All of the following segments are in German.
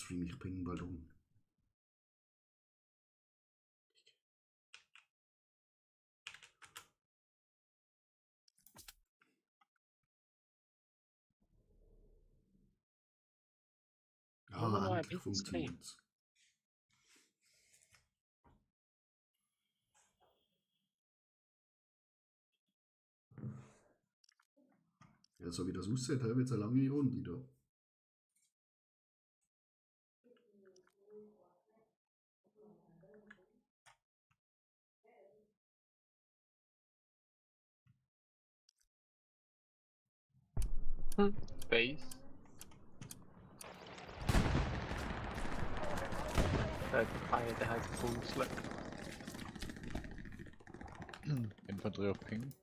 Livestream, ich bringe ihn bald um. noch ein Endlich bisschen funktioniert's. Ja, so wie das aussieht, wird es eine lange Runde da. Base. Der heißt Fußler. Infanterie auf Ping.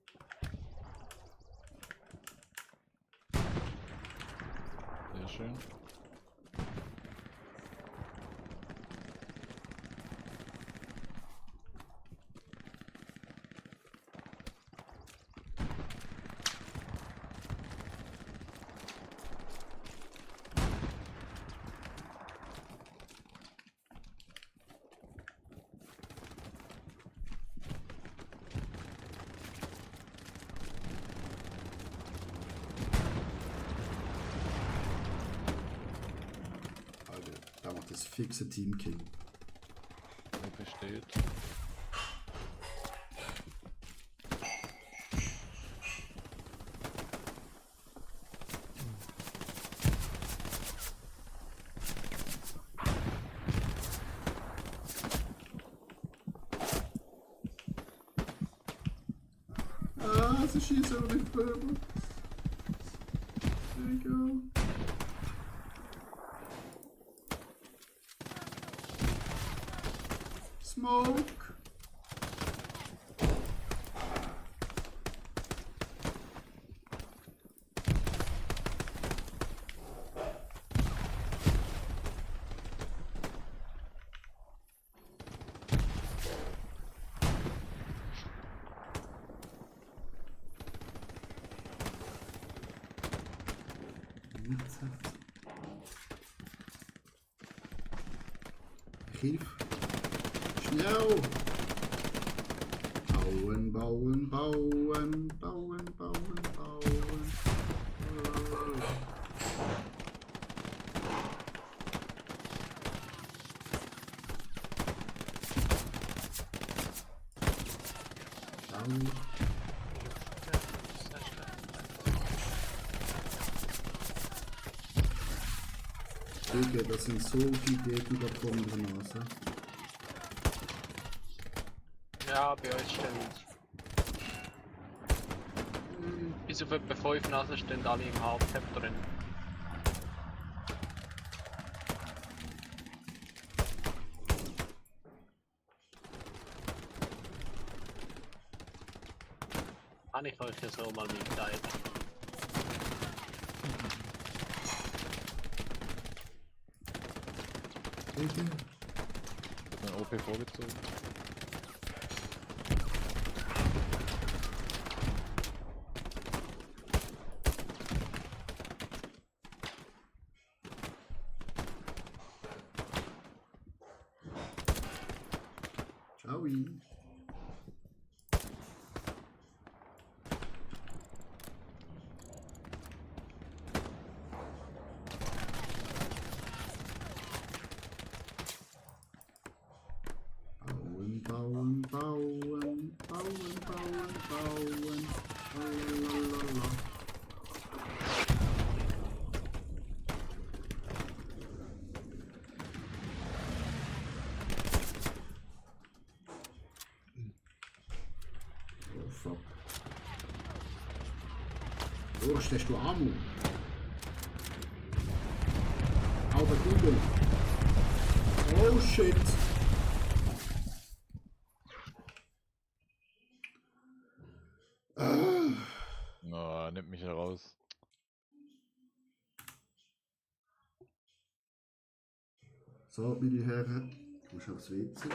Sehr schön. Alter, da macht das fixe Teamkill. OP steht. Sie schießen über den Pöbel. There you go. Smoke. Hilf. Schnell. Bauen, bauen, bauen, bauen, bauen, bauen. Bauen. Digga, das sind so viele Gegner da vor der Nase. Ja, bei uns stehen bis auf etwa 5 Nasen stehen alle im Hardtap drin. Kann ich euch ja so mal mitteilen. Digga. Wird mein OP vorgezogen. Ciao. Bauen, bauen, bauen, bauen, bauen. Lalalala. Oh fuck. Durst, hast du Ammo? Alter Kugel. Oh shit. Oh, nimmt mich heraus. So, meine Herren, ich muss aufs WC.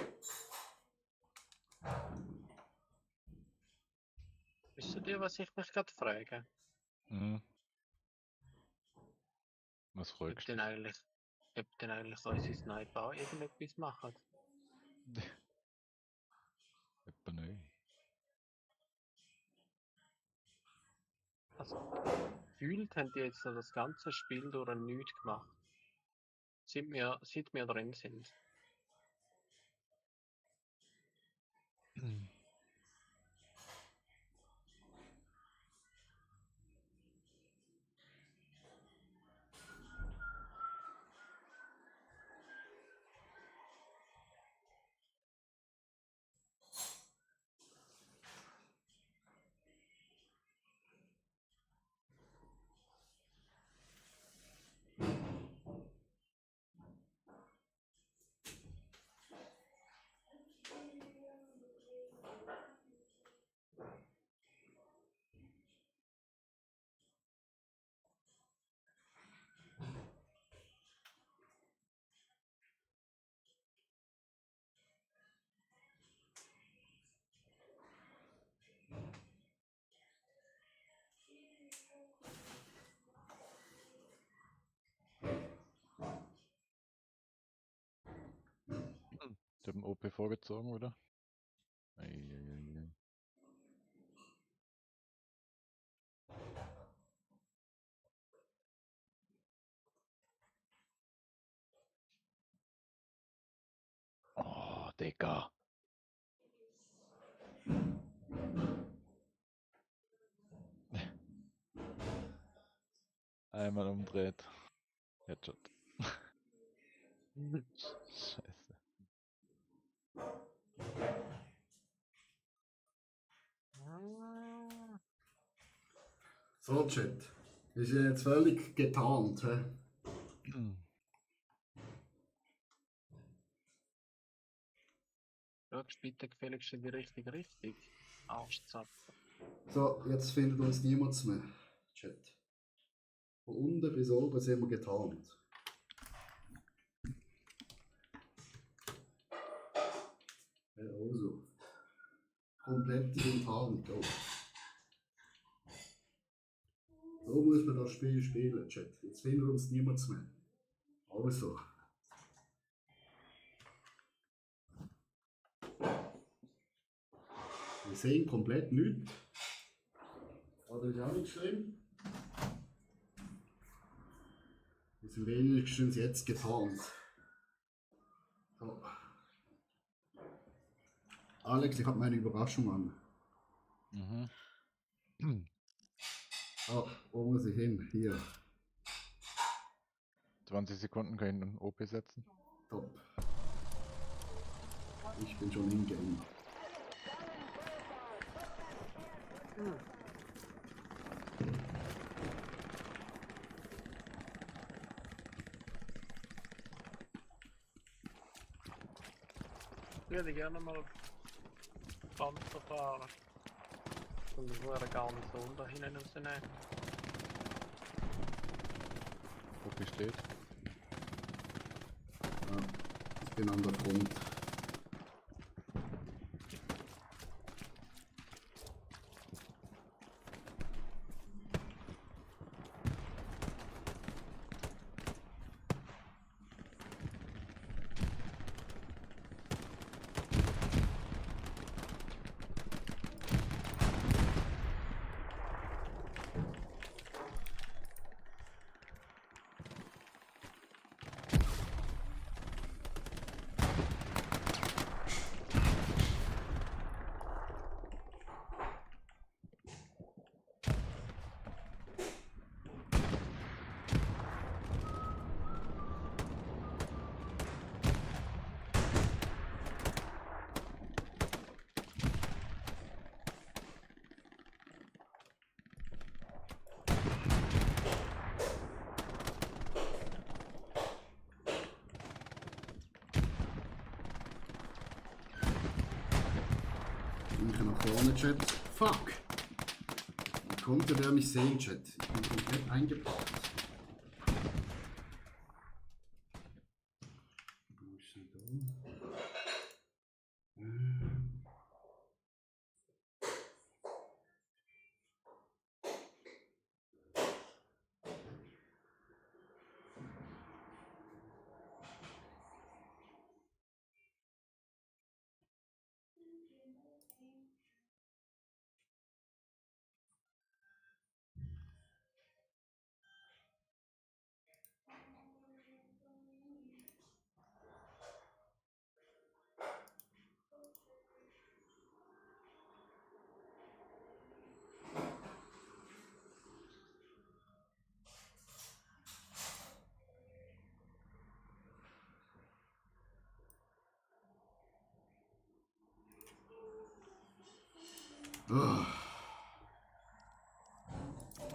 Wisst ihr, was ich mich gerade frage? Mhm. Was Ob fragst denn du? eigentlich ob denn eigentlich unsere Sniper auch irgendetwas machen. Etwa nicht. Also, gefühlt haben die jetzt so das ganze Spiel durch nichts gemacht. Seit wir drin sind. Ich hab den OP vorgezogen, oder? Eieiei. Oh, Digga. Einmal umdreht. Headshot. Scheiße. So, Chat. Ist ja jetzt völlig getarnt. He? Schaust bitte gefälligst in die richtige Richtung. Arschzapfen. So, jetzt findet uns niemand mehr. Chat. Von unten bis oben sind wir getarnt. Ja, also. Komplette Enttarnung. Oh. So muss man das Spiel spielen, Chat. Jetzt findet uns niemand mehr. Also. Wir sehen komplett nichts. Aber das ist auch nicht schlimm. Wir sind wenigstens jetzt getarnt. So. Alex, ich habe meine Überraschung an. Mhm. Ah, wo muss ich hin? Hier. 20 Sekunden kann ich einen OP setzen. Top. Ich bin schon im Game. Ich würde gerne mal Panzer fahren. Und das wäre gar nicht so unter hinten rausnehmen. OP steht. Ja, ich bin an der Front. Ich nach vorne, Chat. Fuck! Wie konnte der mich sehen, Chat? Ich bin komplett eingepackt. Wo ist denn da? Oh.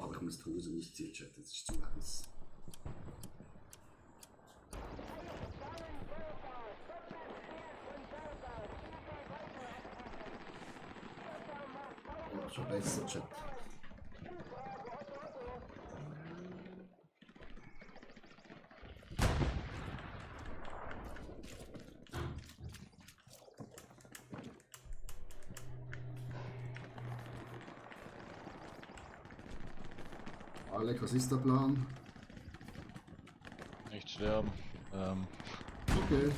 Aber ich muss die Hose nicht ziehen, Chat, das ist zu heiß. Oh, schon besser, Chat. Alec, was ist der Plan? Nicht sterben. Okay.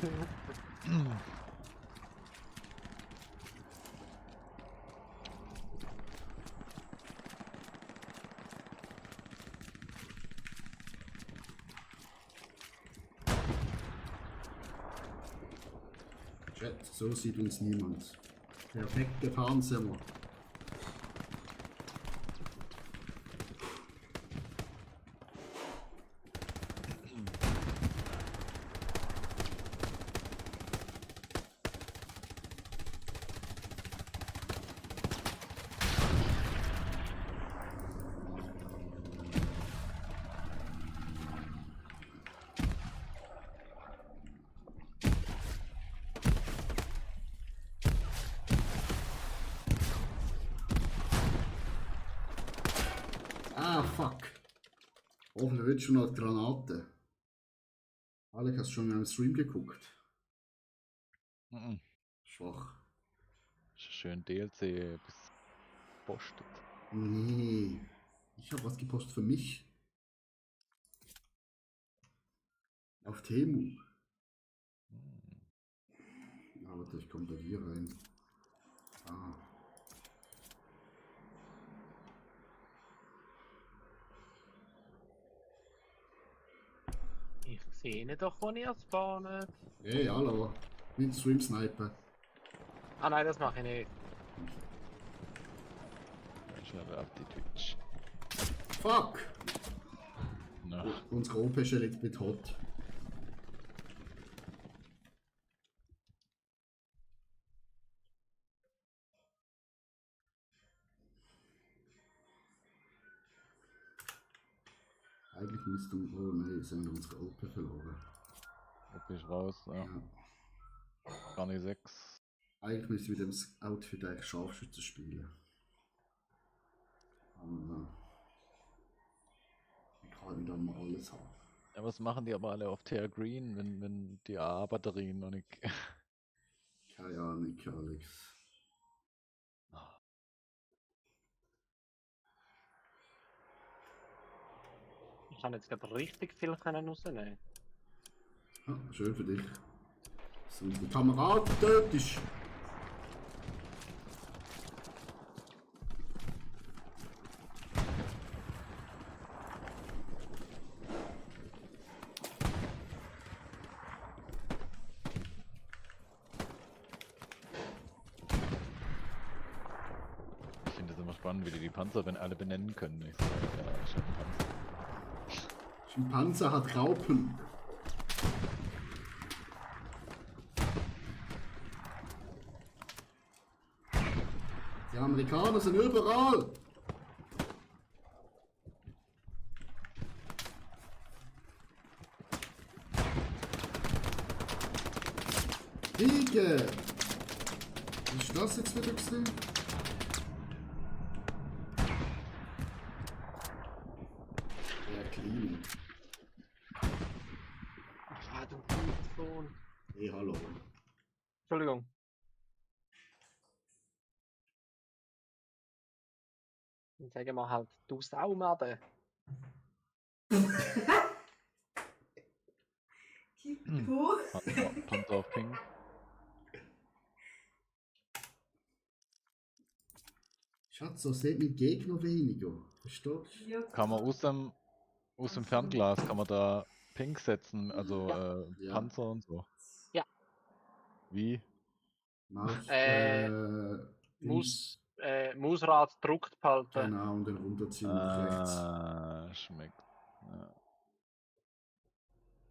Chat, so sieht uns niemand. Perfekte Panzer. Ah, fuck. Hoffentlich wird schon noch Granate. Alec, hast du schon in einem Stream geguckt? Mhm. Schwach. Schön DLC bis postet. Nee. Ich habe was gepostet für mich. Auf Temu. Ja, warte, ich komme da hier rein. Ah. Ich sehe ihn doch, wo ihr spawnet. Hey, hallo. Mit Stream Sniper. Ah nein, das mache ich nicht. Schnell auf die Twitch. Fuck! Na, Unsere OP ist jetzt mit hot. Eigentlich müsste oh nein, jetzt haben wir unsere OP verloren. ob ich raus, ja. Ja. Gar nicht 6. Eigentlich müsste ich mit dem Outfit eigentlich Scharfschütze spielen. Aber ich kann nicht einmal alles haben. Ja, was machen die aber alle auf TR Green, wenn die A-Batterien noch nicht. Keine Ahnung, Alex. Ich kann jetzt gerade richtig viel rausnehmen. Ah, schön für dich. Dass du unsere Kameraden tötest. Ich finde das immer spannend, wie die Panzer alle benennen können. Ich sag, ja, schon ein Panzer. Schimpanse hat Raupen. Die Amerikaner sind überall. Kriege! Was ist das jetzt wieder gesehen? Ja, clean. Ah, du Sohn. Hey, hallo. Entschuldigung. Dann sagen wir halt, du Saumade. Panzer auf Ping. Schatz, so sieht mein Gegner weniger. Verstehst du? Kann man aus dem Fernglas kann man da Ping setzen, also Ja. Panzer und so. Ja. Wie? Maus, Muss, Mausrad gedruckt behalten. Genau, und dann runterziehen nach rechts. Ah, schmeckt. Ja.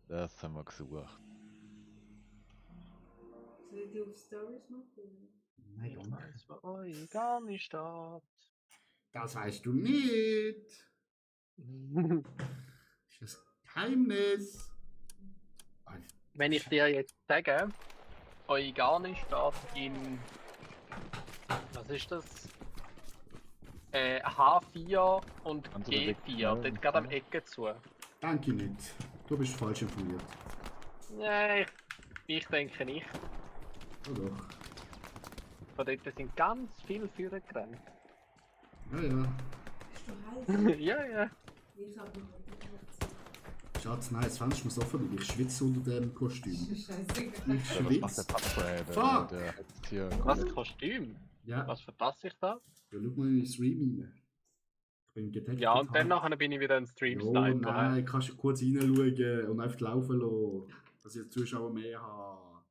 Das haben wir gesucht. Soll ich die auf Stories machen? Nein, Ich danke. weiß bei euch gar nicht steht. Das weißt du nicht. Das ist ein Geheimnis. Wenn ich dir jetzt sage, euch gar nicht steht in. Was ist das? H4 und Kannst du da weg- G4, ja, dort geht am Ecke zu. Danke nicht. Du bist falsch informiert. Nein, ich denke nicht. Oh doch. Von dort sind ganz viele Führer gerannt. Ja, ja. Bist du heiß? Ja, ja. Ich hab noch Schatz, nein, das Fenster muss offen bleiben. Ich schwitze unter dem Kostüm. Scheißegal. Ich Ja, was macht der schwitze. Panzer, ey? Fuck! Der hat hier. Was Kostüm? Ja, Was verpasse ich da? ja, schau mal in den Stream rein. Ich bin gedeckt. Ja, und dann nachher bin ich wieder ein Stream Jo, Sniper. nein, kannst du kurz reinschauen und einfach laufen lassen, dass ich Zuschauer mehr habe.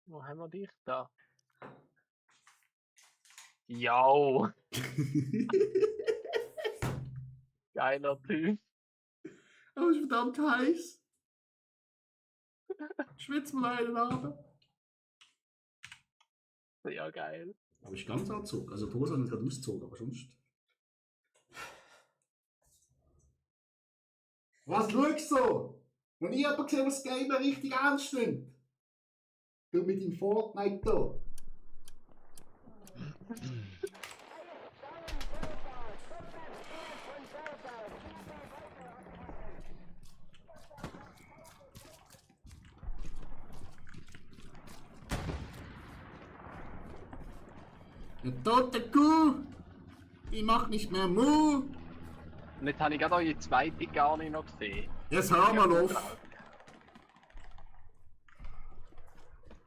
Wo haben wir dich da? Ja, geiler Typ. Aber es ist verdammt heiß. Schwitzt mal einen Abend. Ja, geil. Aber ich ganz angezogen. Also die Hose habe ich gerade ausgezogen, aber sonst. Was schaust du so? Noch nie jemand gesehen, was das Game richtig ernst nimmt. Du mit dem Fortnite da. Der tote Kuh, die macht nicht mehr Mu. Und jetzt habe ich gerade eure zweite gar nicht noch gesehen. Jetzt hören wir auf.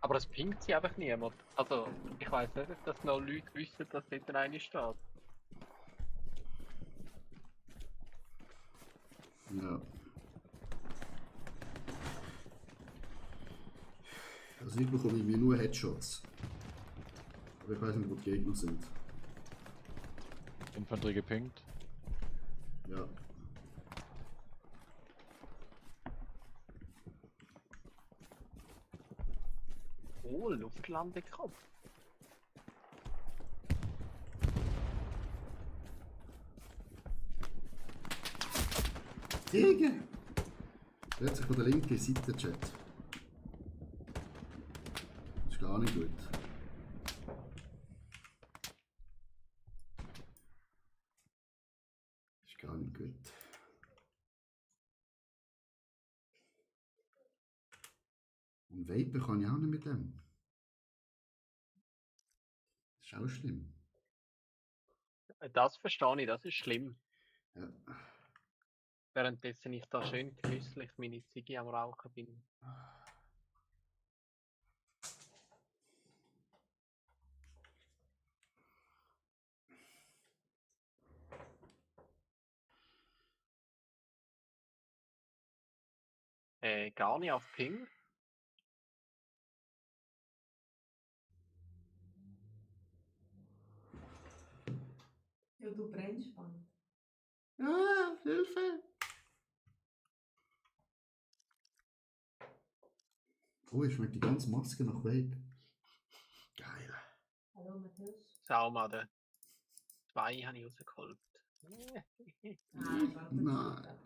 Aber es pinkt sie einfach niemand. Also, ich weiß nicht, ob das noch Leute wissen, dass dort eine steht. Ja. Also ich bekomme irgendwie nur Headshots. Aber ich weiß nicht, wo die Gegner sind. Infanterie gepinkt. Ja. Oh, Luftlandekopf. Gegen! Plötzlich von der linken Seite Chat. Das ist gar nicht gut. Das ist gar nicht gut. Und vapen kann ich auch nicht mit dem. Das ist auch schlimm. Das verstehe ich, das ist schlimm. Ja. Währenddessen ich da schön genüsslich meine Ziege am Rauchen bin. Gar nicht auf Ping. Ja, du brennst bald. Ah, Hilfe! Oh, ich schmeckt die ganze Maske nach Vape. Geil. Hallo Matthäus. Schau mal, der 2 habe ich rausgeholt. Nein, warte. Nein.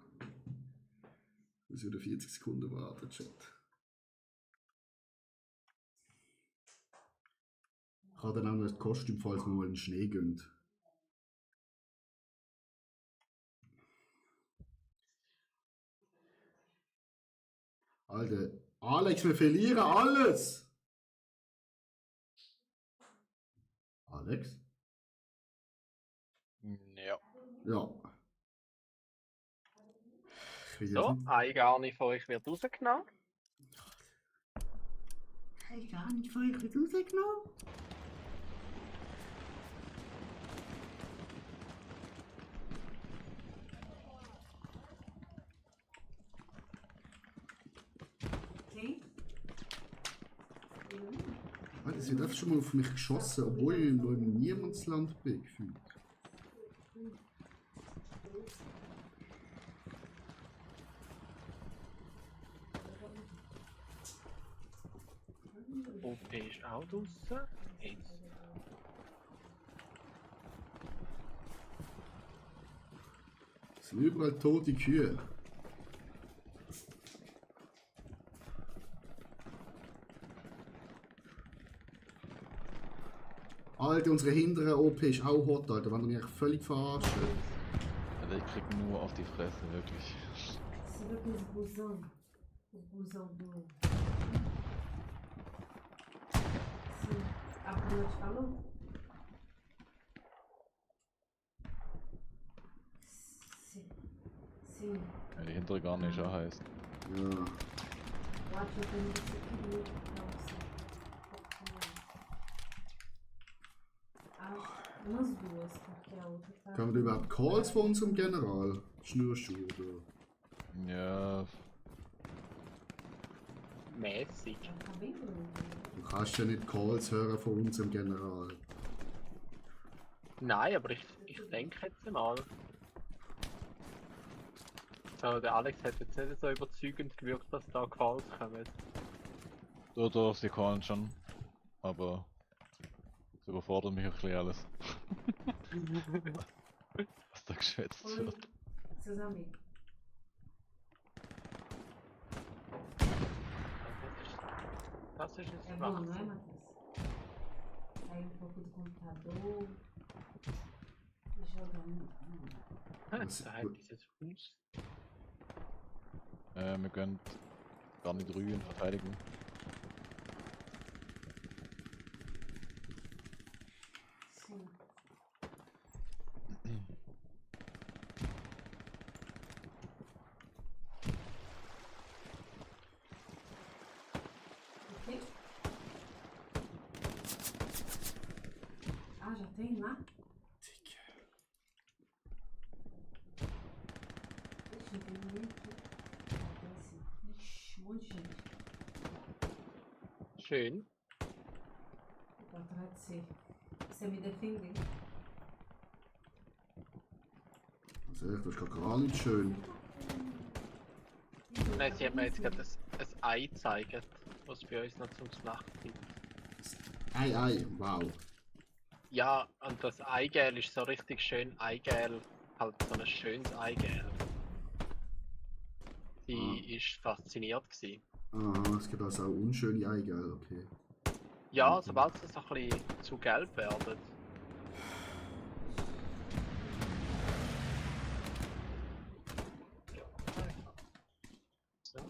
Ich muss wieder 40 Sekunden warten, Chat. Ich habe dann auch noch das Kostüm, falls wir mal in den Schnee gehen. Alter, Alex, wir verlieren alles! Alex? Ja. Ja. Ich will So, ein gar nicht von euch wird rausgenommen. Hey, gar nicht von euch rausgenommen. Okay. Alter, es wird einfach schon mal auf mich geschossen, obwohl ich noch im Niemandsland bin, gefühlt. OP ist auch draussen. Eins. Es sind überall tote Kühe. Alter, unsere hintere OP ist auch hot, Alter. Wenn du mich völlig verarscht. Alter, ich krieg nur auf die Fresse, wirklich. Você viu aqueles busão? O busão do. Sim. A Bruna te falou? Sim. Sim. Ja, die hintere gar nicht so heiß. Ja. Eu acho que eu tenho que seguir pra você. Acho umas duas, porque a outra tá. Haben wir überhaupt Calls von unserem General? Schnürschuh oder? Ja, Mäßig. Ela tá bem grande. Du kannst ja nicht Calls hören von unserem General. Nein, aber ich denke jetzt mal. So, der Alex hat jetzt nicht so überzeugend gewirkt, dass da Calls kommen. doch, sie callen schon. Aber es überfordert mich ein bisschen alles. Was da geschwätzt Oi, wird. seus amigos. Das ist É jetzt bom, was. não é, Matheus? Sair um pouco do computador e jogar Da hat dieses Fuß. Wir können gar nicht Rügen verteidigen. Sim. O quê? Ah, já tem lá? Ixi, não tem ninguém aqui. Ah, tem sim. Ixi, um monte de gente. Schön. Tô atrás de você. Você me defender. Also echt, das ist gar nicht schön. Nein, sie hat mir jetzt gerade ein Ei gezeigt, was bei uns noch zum Nacht gibt. Ei, wow. Ja, und das Eigelb ist so richtig schön Eigelb, halt so ein schönes Eigelb. Sie ist fasziniert gewesen. Aha, es gibt also auch unschöne Ei, gell? Okay. Ja, sobald es so ein bisschen zu gelb wird. So.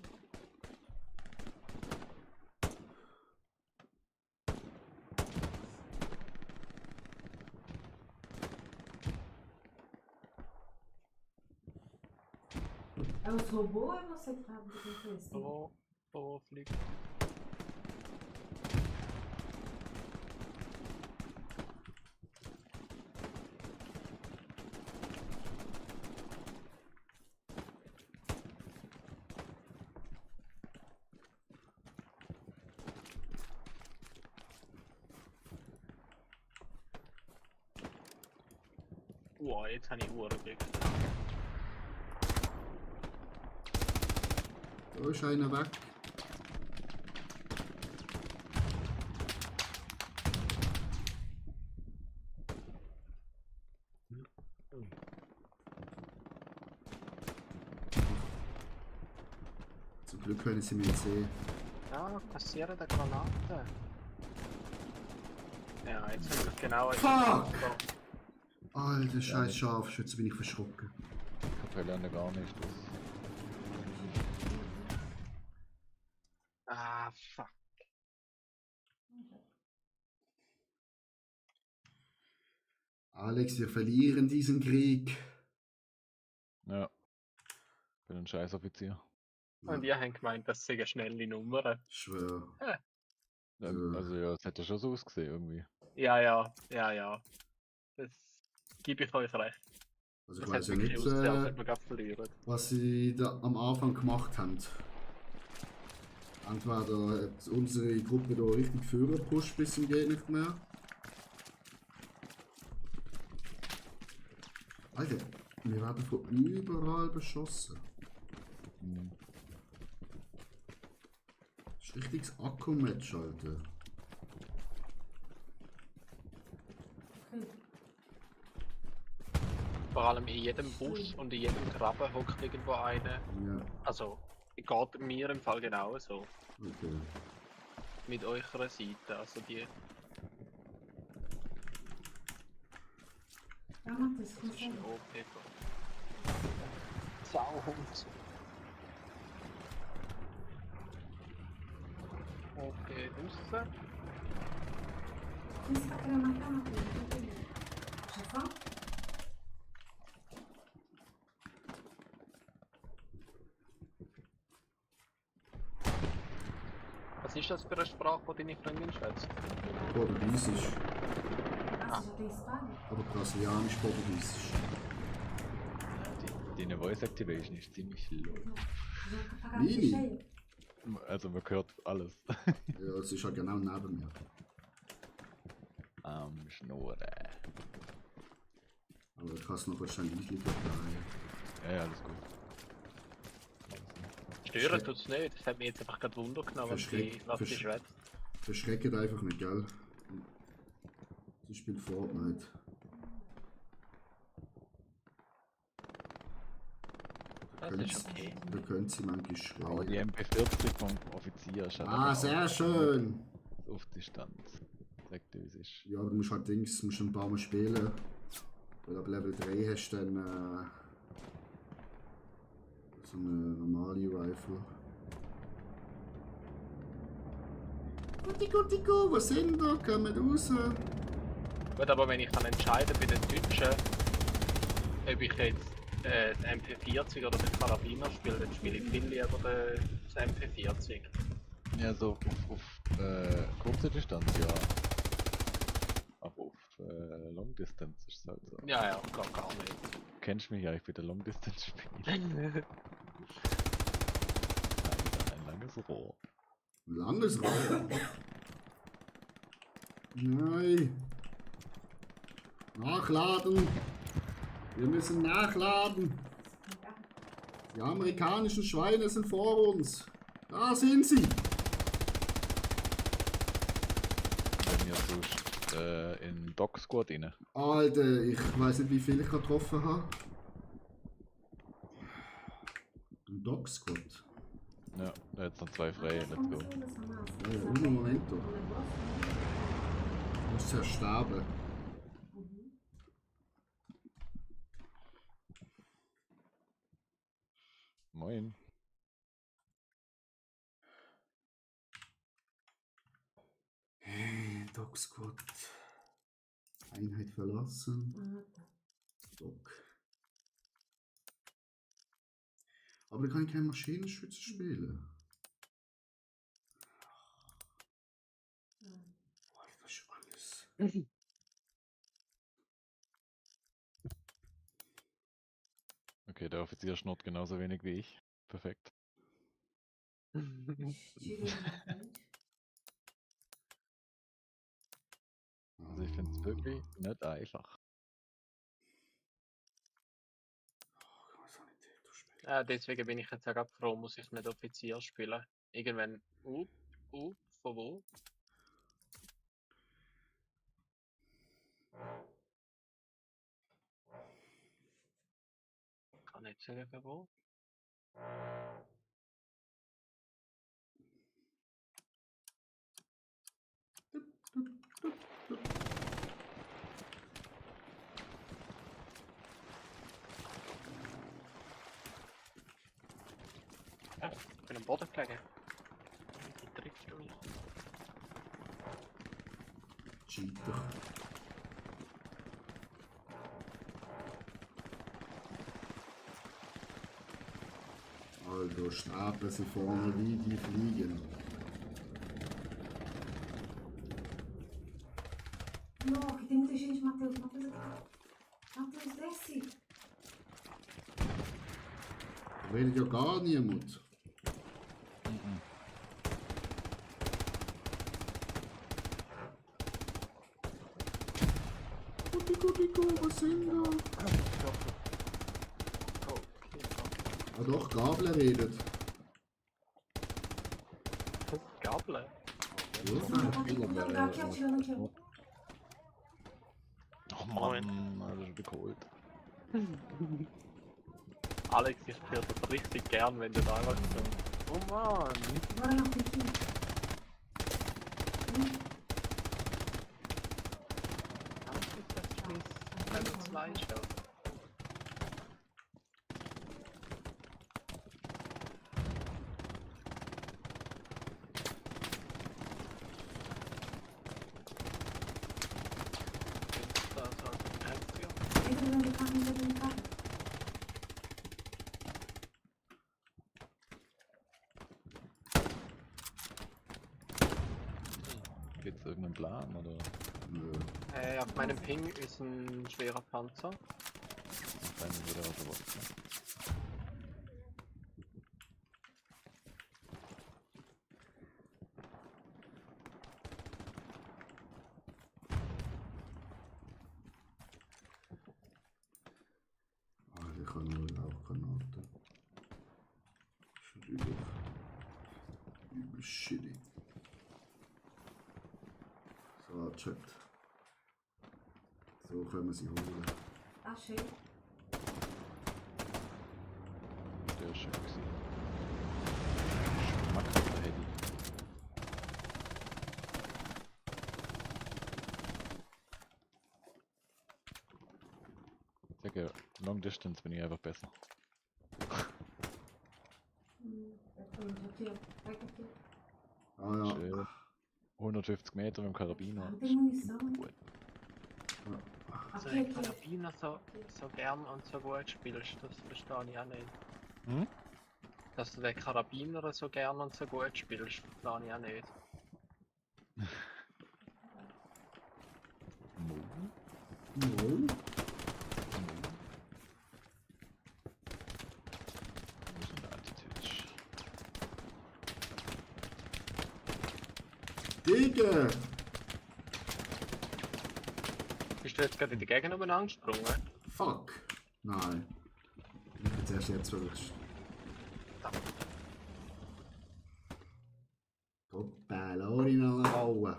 É os robôs ou é você que tá com isso? Wo fliegt? Wow, jetzt habe ich Uhr gewechselt. Da ist einer weg. Zum Glück können sie mich sehen. Ja, passieren der Granate. Ja, jetzt haben wir genau. Fuck! Alter, scheiß Scharfschütze, bin ich verschrocken. Kapelle an der gar nicht. Ah, fuck. Alex, wir verlieren diesen Krieg. Ja. Bin ein Scheißoffizier. Und ihr habt gemeint, das sind schnelle Nummern. Ich schwör. Ja, also ja, es hätte schon so ausgesehen irgendwie. Ja. Das gebe ich euch recht. Also ich Das hat weiß ja wirklich nicht, ausgesehen, als hätte man gerade verlieren. was sie da am Anfang gemacht haben. Entweder hat unsere Gruppe da richtig vorne gepusht bis zum geht nicht mehr. Alter, wir werden von überall beschossen. Hm. Das ist richtiges Akku-Match, Alter. vor allem in jedem Bus und in jedem Graben hockt irgendwo einer. Ja, Also, geht mir im Fall genau so. okay. Mit eurer Seite. Also die. Ja, mach das. Das Komm ist ein schon. OP. Sauhund. Okay, nimmst du es? Isso para matar uma coisa. Já fala? Was ist das für eine Sprache, die deine Freundin schwätzt? Portugiesisch. Ah, você já tem espada? Oder brasilianisch-portugiesisch. Deine Voice Activation ist ziemlich low. Já apagaram Mini. o cheio? Also man hört alles. Ja, es ist ja genau neben mir. Am Schnurren. Aber ich kann es noch schnell einlegen. Ja, alles gut. Stören tut es nicht. Das hat mich jetzt einfach gerade Wunder genommen, was die schwätzt. Verschreckt einfach nicht, gell? Sie spielt Fortnite. Das ist okay. Da können sie manchmal Aber die schreien. MP40 vom Offizier ist halt Ah, einfach sehr schön! auf Distanz. Sag dir, wie es ist. Ja, du musst halt Dings, musst ein paar Mal spielen. Weil ab Level 3 hast du dann so eine normale Rifle. Guti, was sind da? Kommen raus? Gut, aber wenn ich dann entscheide bei den Deutschen, ob ich jetzt das MP40 oder den Karabiner spiele, dann spiele ich viel lieber das MP40. Ja, so auf kurze Distanz, ja. Aber auf Long Distance ist es halt so. Ja, ja, gar nicht. Du kennst mich ja, ich bin der Long Distance Spieler. Ein langes Rohr. Ein langes Rohr. Nein. Nachladen. Wir müssen nachladen. Die amerikanischen Schweine sind vor uns. Da sind sie. Wenn ihr sonst in Dog Squad rein. Alter, ich weiß nicht, wie viel ich getroffen habe. Ein Dog Squad. Ja, da jetzt noch 2 frei, let's go. Ja, un momento. Ich muss zuerst sterben. Moin. Hey, Dog Squad. Einheit verlassen. Dog. Aber da kann ich keine Maschinenschütze spielen. Boah, das ist alles. Okay, der Offizier schnurrt genauso wenig wie ich. Perfekt. Also ich finde es wirklich nicht einfach. Ich weiß auch nicht, du spielst. Ja, deswegen bin ich jetzt auch gerade froh, muss ich nicht Offizier spielen. Irgendwann, von wo? Kann nicht sagen, von wo. Ja, ich bin am Boden gelegen. Wie triffst du mich? Cheater. Also sterben sie vorne wie die Fliegen. Não, aqui tem muita gente, Matheus. Matheus, desce. Da redet ja gar niemand. Guti, was sind da? Ah doch, Gabler redet. Gabel? Ja. Não, aqui, atirando aqui, ó. Oh Mann, also schon geholt. Alex, ich höre das richtig gern, wenn du da einfach so. Oh Mann! Bora lá, Piqui. Was ist das Schmiss? Level 2 schon. Da so ein Grenztür. Entra dentro do carro, entra dentro do carro. Gibt's irgendeinen Plan oder? Nö. Auf meinem Ping ist ein schwerer Panzer. Dann wieder was. Ah, ich kann nur auch Granaten. Schon übel shitty. So, Chat. So können wir sie holen. Achei. Der ist schön gewesen. Schmackhafter Hedy. Ich sage, Long Distance bin ich einfach besser. Aqui, ó. Vai aqui. Ah ja. Schön. 150 Meter mit dem Karabiner. Não tem munição. Gut. Also Aqui, den aqui. Karabiner so gern und so gut spielst, das verstehe ich auch nicht. Hm? Dass du den Karabiner so gern und so gut spielst, verstehe ich auch nicht. No. Wo ist denn der Antititch? Digga! Bist du jetzt gerade in die Gegend umeinander gesprungen? Fuck! Nein. Ich bin zuerst jetzt verrückt. Total, original Rauen.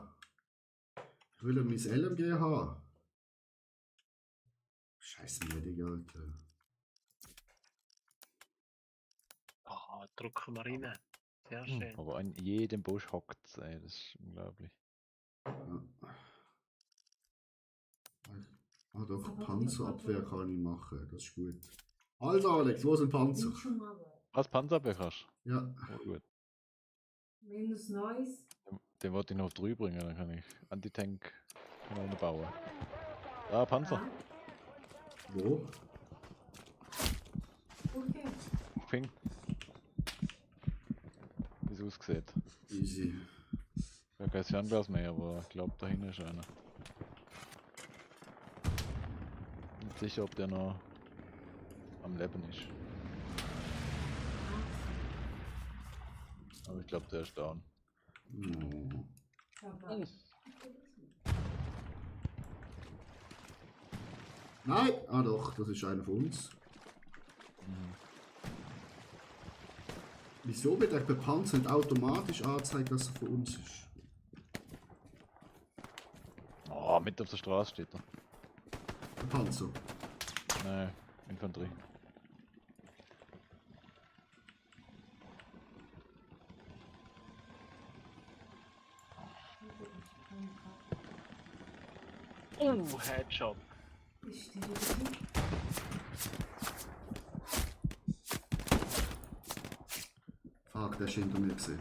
Ich will mein LMG haben. Scheiße, Medic, Alter. Ah, drücken wir rein. Sehr schön. Aber an jedem Busch hockt's, ey, das ist unglaublich. Ja. Ah doch, Panzerabwehr kann ich machen, das ist gut. Also Alex, wo ist ein Panzer? 21 agora. Was, Panzerabwehr hast Ja, du? Oh, gut. Menos nós. Den wollte ich noch auf 3 bringen, dann kann ich Antitank bauen. Ah, Panzer. Tá? wo? Por quê? Ping. Wie es aussieht. Easy. Ich habe kein Fernglas mehr, aber ich glaube, da hinten ist einer. Nicht sicher, ob der noch am Leben ist. Aber ich glaube, der ist down. Oh. Tá bom. Nein! Ah doch, das ist einer von uns. Mhm. Wieso wird der Panzer nicht automatisch angezeigt, dass er von uns ist? Oh, mit auf der Straße steht er. Der Panzer. Nein, Infanterie. Oh, Headshot. Esteja aqui. Fuck, der ist hinter mir gesehen.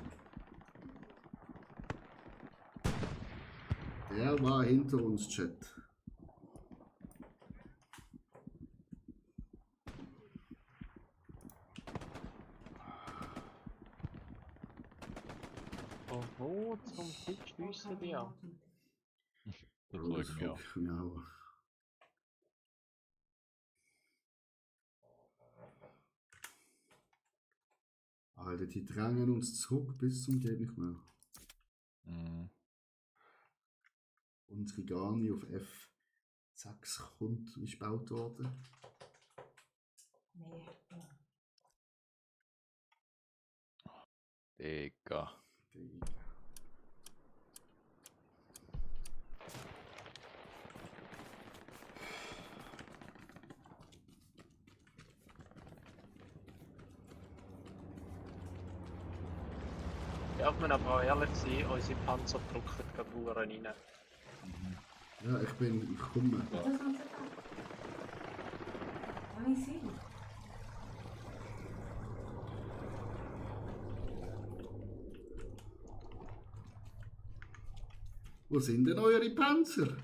Der war hinter uns, Chat. Von wo zum Fick schiessen die an? Das Oh, freut mich auch. fuck mich auch. Alter, die drängen uns zurück bis zum geht nicht mehr. Mhm. Unsere Garni auf F6 kommt, ist gebaut worden. Merda. Digga. Ja, ich muss aber auch ehrlich sein, unsere Panzer drücken gerade Huren rein. Ja, ich komme. Das ist ganz egal. Kann ich sehen? Wo sind denn eure Panzer?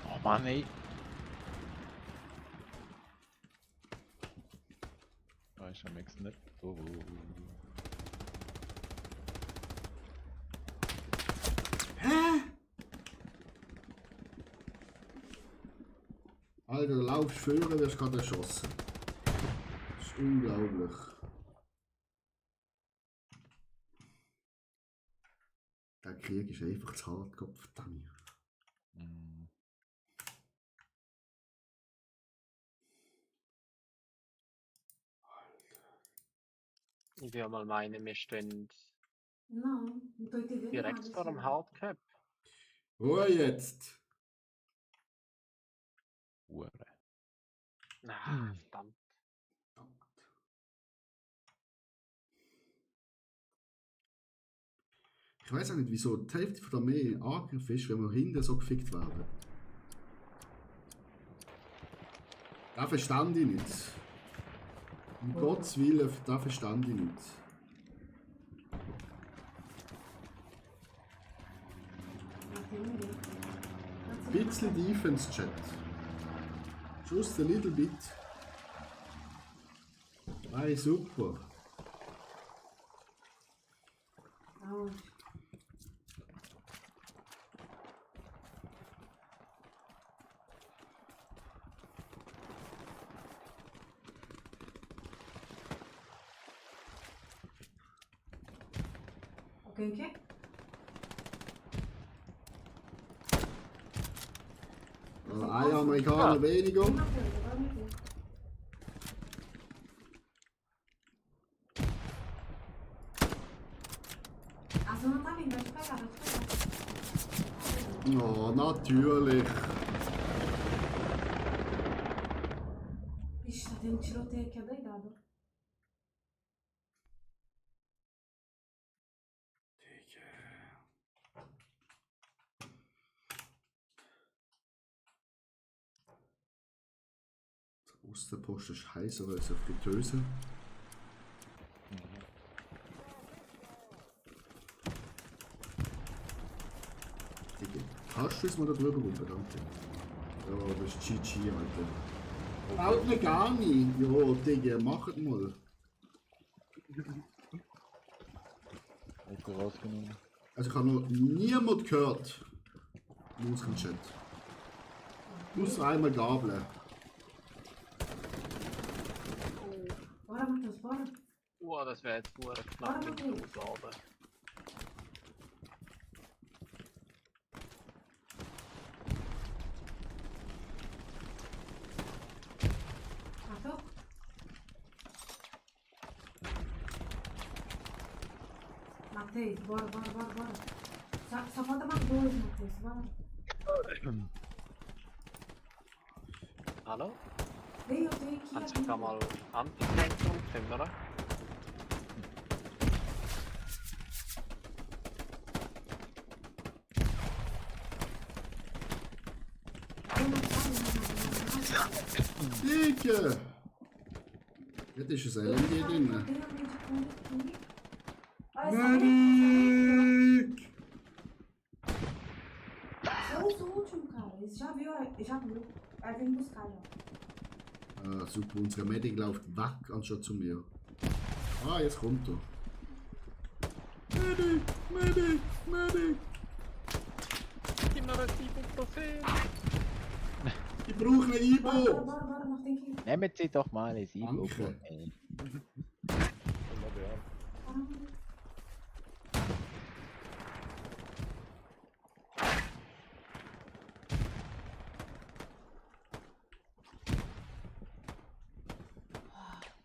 Oh Mann, ey. Ah, ist am nächsten nicht. Oh. Hä? Alter, du laufst führen, wirst gerade erschossen. Das ist unglaublich. Der Krieg ist einfach zu hart, Gott verdammt. Mm. Ich will mal meinen, wir stehen Nein, não estou entendendo direkt nada. vor dem senhor. Hardcap. Ruhe jetzt! Hure. Ah, verdammt. Ich weiß auch nicht, wieso die Hälfte von der Armee Angriff ist, wenn wir hinten so gefickt werden. Das verstand ich nicht. Um Gottes Willen, das verstand ich nicht. Não tem ninguém. Ein bisschen Defense-Chat. Just a little bit. Nein, super. Aonde? Alguém quer? Also ein Amerikaner weniger. Sim, Matheus, agora me vê. A zona tá vindo, vai te pegar, vai te pegar. Oh, natürlich. Ixi, tá tendo tiroteio aqui, é doidado. Der Osterpost ist heißer als eine Fritteuse. Digga, kannst du jetzt mal da drüber rum, danke. Ja, das ist GG, Alter. Baut mir gar nicht. Ja, Digga, macht mal. Hast du rausgenommen? Also ich habe noch niemand gehört in unserem Chat. Außer einmal Gabel. Bora, Matheus, bora. Das wäre jetzt Huren knapp mit dem Ausladen. Achtung. Matheus, bora, bora, bora, bora. Só falta mais dois, Matheus, bora. Hallo? Vem, eu tenho aqui. Kannst du da mal Anti-Tank umfinden, oder? Digga! Ja, da ist ein LMG drin. Medic! Eu uso o último, cara. Esse já viu, já viu. Vai vir buscar já. Ah, super, unsere Medic läuft weg anstatt zu mir. Ah, jetzt kommt er. Medic! Medic! Medic! Gib mir ein Ibuprofen! Ich brauche eine Bora, Ibo! bora, bora, bora, nós tem que ir. Nehmen Sie doch mal ein Ibu. Danke.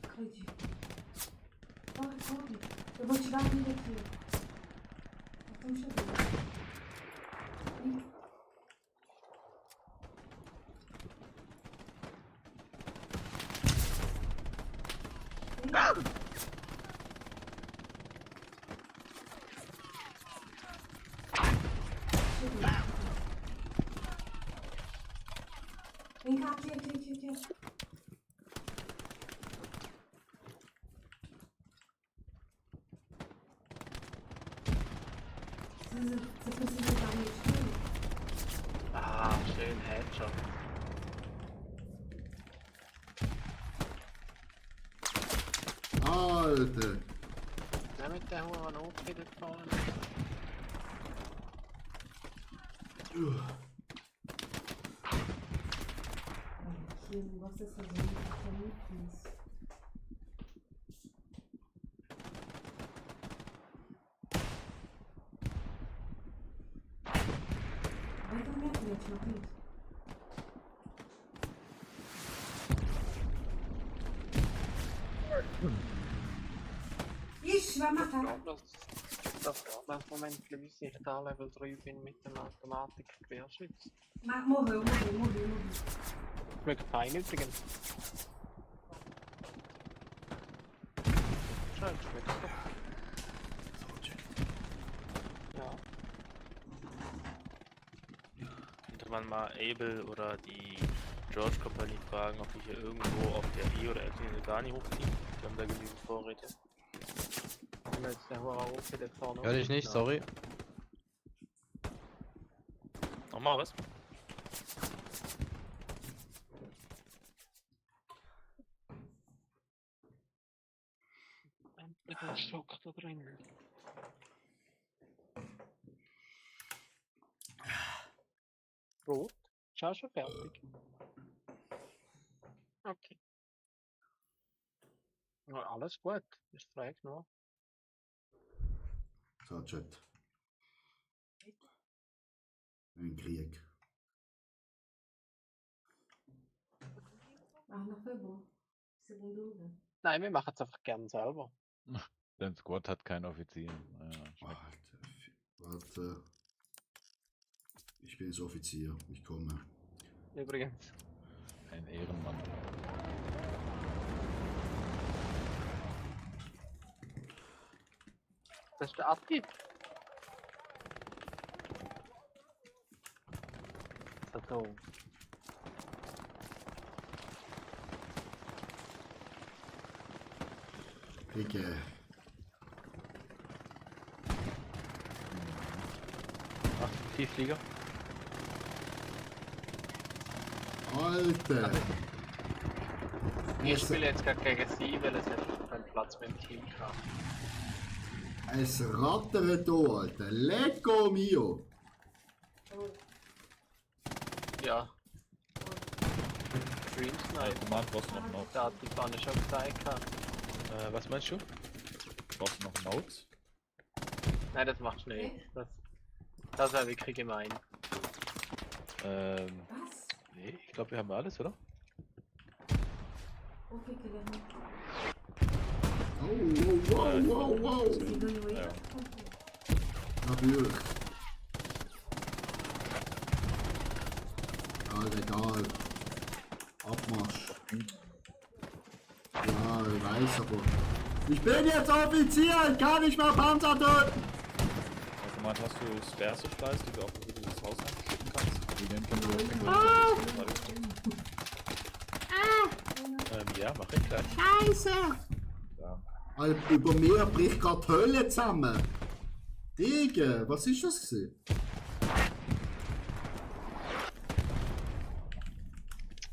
Acredito. Corre, corre. Eu vou tirar a vida aqui. Nós estamos chegando. Vem. Vem. Vem cá, aqui. Você precisa dar um tiro? Ah, schön Headshot. Alter. Ja, mit der hohen Not wieder gefallen. Aqui, o negócio dessa gente é muito difícil. Vai pra minha frente, Matheus. Ixi, vai matar. Das Moment, bis ich da Level 3 bin mit dem Automatik-Querschütz. Morreu. Schmeckt fein übrigens. Schön, schmeckt doch. Ja. Könnte man mal Abel oder die George Company fragen, ob die hier irgendwo auf der E oder F-Linie gar nicht hochziehen. Die haben da genügend Vorräte. Und jetzt der hohe Rot wieder vorne. Hör dich nicht, sorry. Nochmal was? Ein bisschen Schock da drin. Rot? Schau schon fertig. Okay. Ja, alles gut. Ich frage noch. So, Chat. Ein Krieg. Ah, não foi bom. Segundo lugar. Nein, wir machen es einfach gern selber. Dein Squad hat keinen Offizier. Ja, schmeckt. Alter, warte. Ich bin jetzt Offizier. Ich komme. Übrigens. Ein Ehrenmann. Das ist der Atti. So. Dicke. Ach, Tiefflieger. Alter. Ich spiele jetzt gerade gegen sie, weil es hat keinen Platz mit dem Team gehabt. Es rattert hier, Alter. Lecco mio. Ja. Dream Snipe. Command, brauchst du noch Notes? Da hat die Pfanne schon gezeigt. Was meinst du? Brauchst du noch Notes? Nein, das machst du nicht. Das wäre wirklich gemein. Was? Nee, ich glaube, wir haben alles, oder? O que ele errou? Wow. Você ganhou ele? Ja. Natürlich. Egal. Abmarsch. Ja, ich weiß, aber... Ich bin jetzt Offizier, ich kann nicht mehr Panzer töten! Command, hast du Spare Supplies, die du auf das Haus schicken kannst? Die nehmen wir Ja, mach ich gleich. Scheiße! Ja. Alter, über mir bricht gerade die Hölle zusammen. Digga, was ist das gewesen?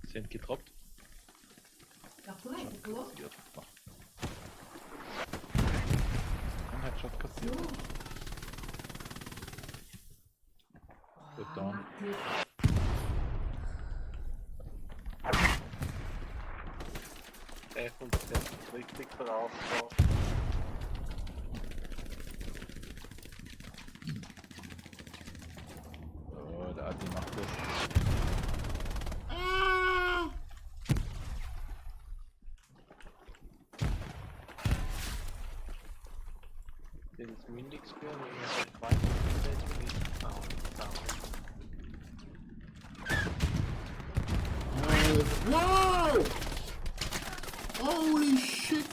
Sind getroppt. Tá por aí, pulou? Ein Headshot kassiert. Wird down. Matheus. Der kommt jetzt richtig voraus. Oh, der Adi macht das. Dieses Mündigsbier, ich weiß nicht, Wow! Holy shit!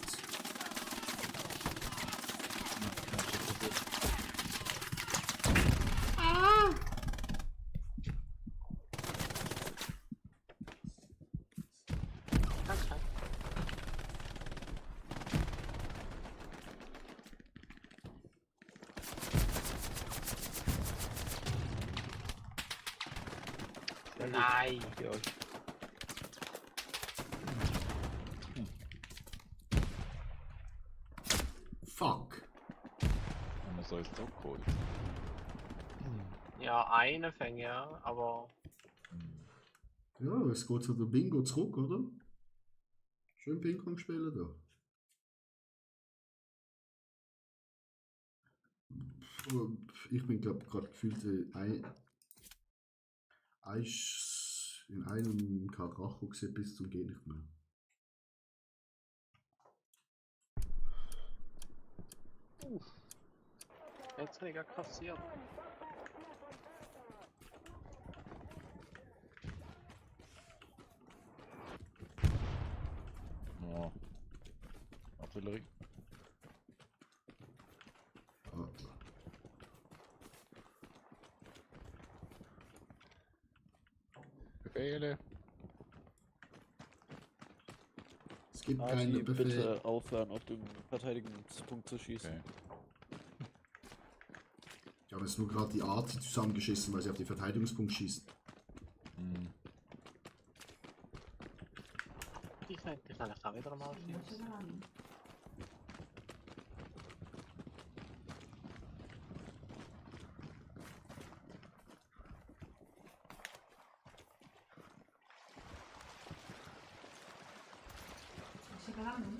Nein! Ja. Fuck. Haben wir so jetzt zurückgeholt. Ja, eine fängt ja, aber Ja, es geht zu der Bingo zurück, oder? Schön Ping-Pong spielen da. Ich bin glaube gerade gefühlt in einem Karacho gesehen bis zum Gehen nicht mehr. jetzt weniger kassiert. Ja. Artillerie. Ah, Befehle. es gibt Arti, keine Befehle. bitte aufhören, auf den Verteidigungspunkt zu schießen. Okay. Ich habe jetzt nur gerade die Arti zusammengeschissen, weil sie auf den Verteidigungspunkt schießt. Hm. Die könnte ich eigentlich auch wieder mal Ich schießen. muss rein. Ich rein.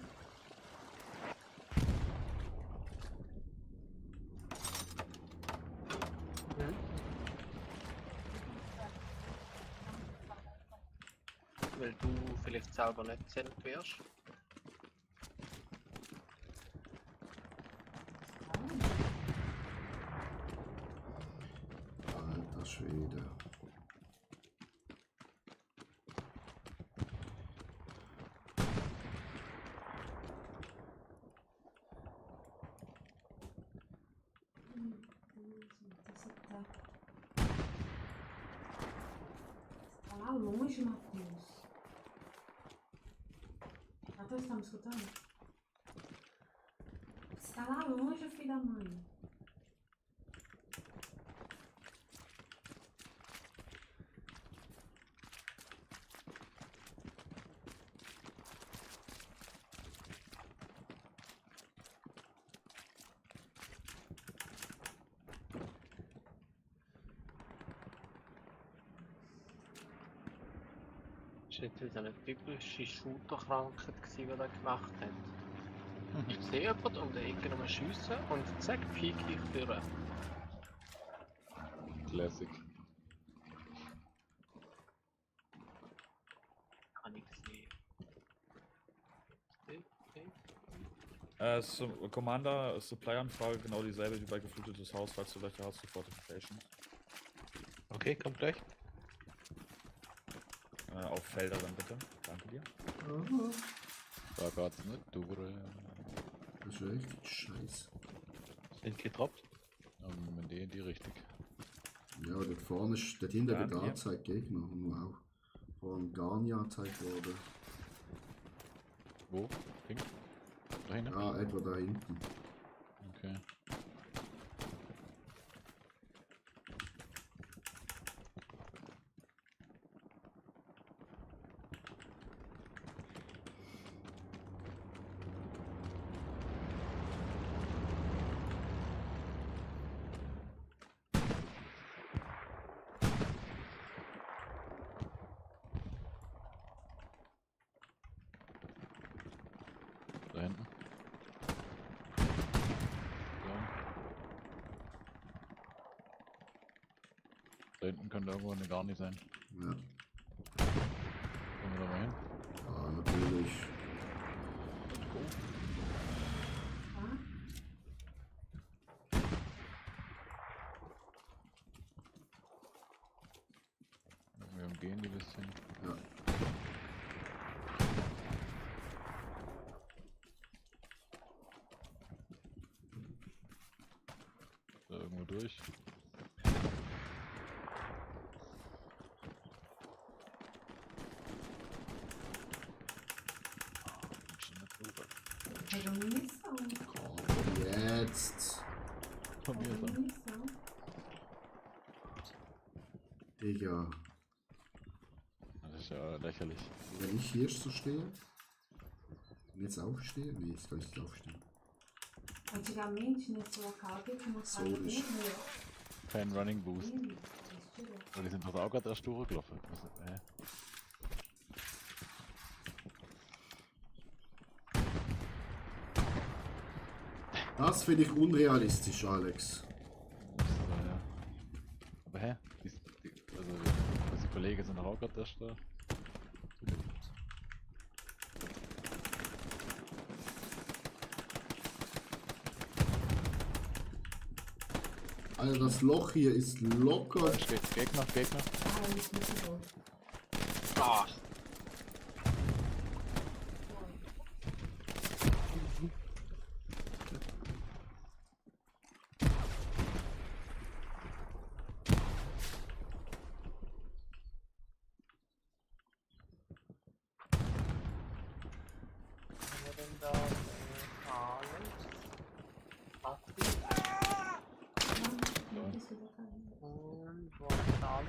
Weil du vielleicht selber nicht zählt wirst. Alter Schwede. Tá lá longe, Matheus. Matheus, tá me escutando? Você tá lá longe, filho da mãe. Das war jetzt wieder eine typische Shooter-Krankheit, die wir da gemacht haben. Ich sehe jemanden um die Ecke noch schiessen und zack, piek ich durch. Classic. Kann ich sehen. Commander, Supply-Anfrage, genau dieselbe wie bei geflutetes Haus, falls du welche hast, die Fortification. Okay, kommt gleich. Auf Felder dann bitte. Danke dir. Da geht's nicht durch. Das ist richtig scheiße. Sind getroppt. In die Richtung. Ja, dort vorne ist, dort hinter Ja, wird hier. angezeigt Gegner. Wow. Von Garni angezeigt worden. Wo? Pink? Da hinten? Ja, etwa da hinten. Okay. Da hinten. Ja. Da hinten könnte irgendwo eine Garni sein. Ja, Kommen wir da mal hin? ja natürlich. Wir umgehen die bisschen. Ja. Da irgendwo durch. Pegou munição. Jetzt. Von mir Pegou dann. munição. Digga. ja lächerlich. Wenn ich hier so stehe und jetzt aufstehe, nee, jetzt kann ich nicht aufstehen. Antigamente, nesse local, que não So sabe ist. Kein Running Boost. Weil die sind doch auch gerade erst durchgelaufen. Das finde ich unrealistisch, Alex. Ja. Aber hä? Also die Kollegen sind doch auch gerade erst da. Also das Loch hier ist locker. Gegner. Ah, isso muito bom. Ah,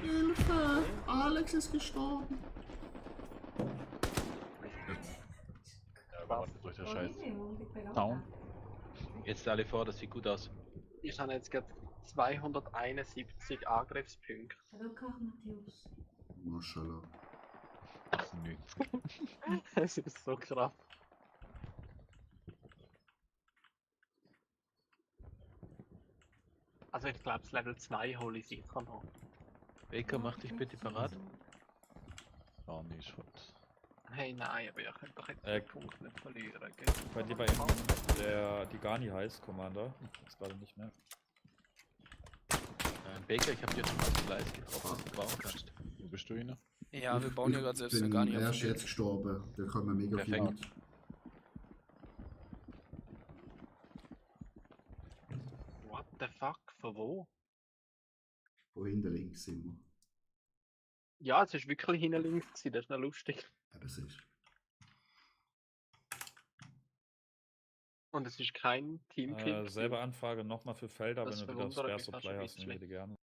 Hilfe! Alex ist gestorben. Ja, wir waren durch der Scheiß. Vamos ter que pegar o Down. carro. Jetzt alle vor, das sieht gut aus. ich habe jetzt gerade 271 Angriffspunkte. Cadê o carro, Matheus? Maschallah. Das ist nichts. Das ist so krass. Also ich glaube, das Level 2 hole ich sicher noch. Baker, mach dich bitte parat. Gar nicht was. Hey, nein, aber ihr könnt doch jetzt Äh, den Punkt nicht verlieren, gell? Bei dir bei ihm, der die Gani heißt, Commander. Ist gerade nicht mehr. Baker, ich hab dir schon mal das Gleis getroffen, was du bauen kannst. Wo bist du hin? Ja, wir bauen ja gerade selbst bin gar nicht auf. erst jetzt gestorben. Da kann man mega viel Perfekt. mit. What the fuck? Von wo? Wo hinten links sind wir. Ja, es ist wirklich hinten links gewesen, das ist noch lustig. Eben es ist. Und es ist kein Teamkill. Selbe Anfrage nochmal für Felder, Das wenn du wieder verwundert Spare mich fast Supply ein hast, nehmen wir bisschen. die gerne.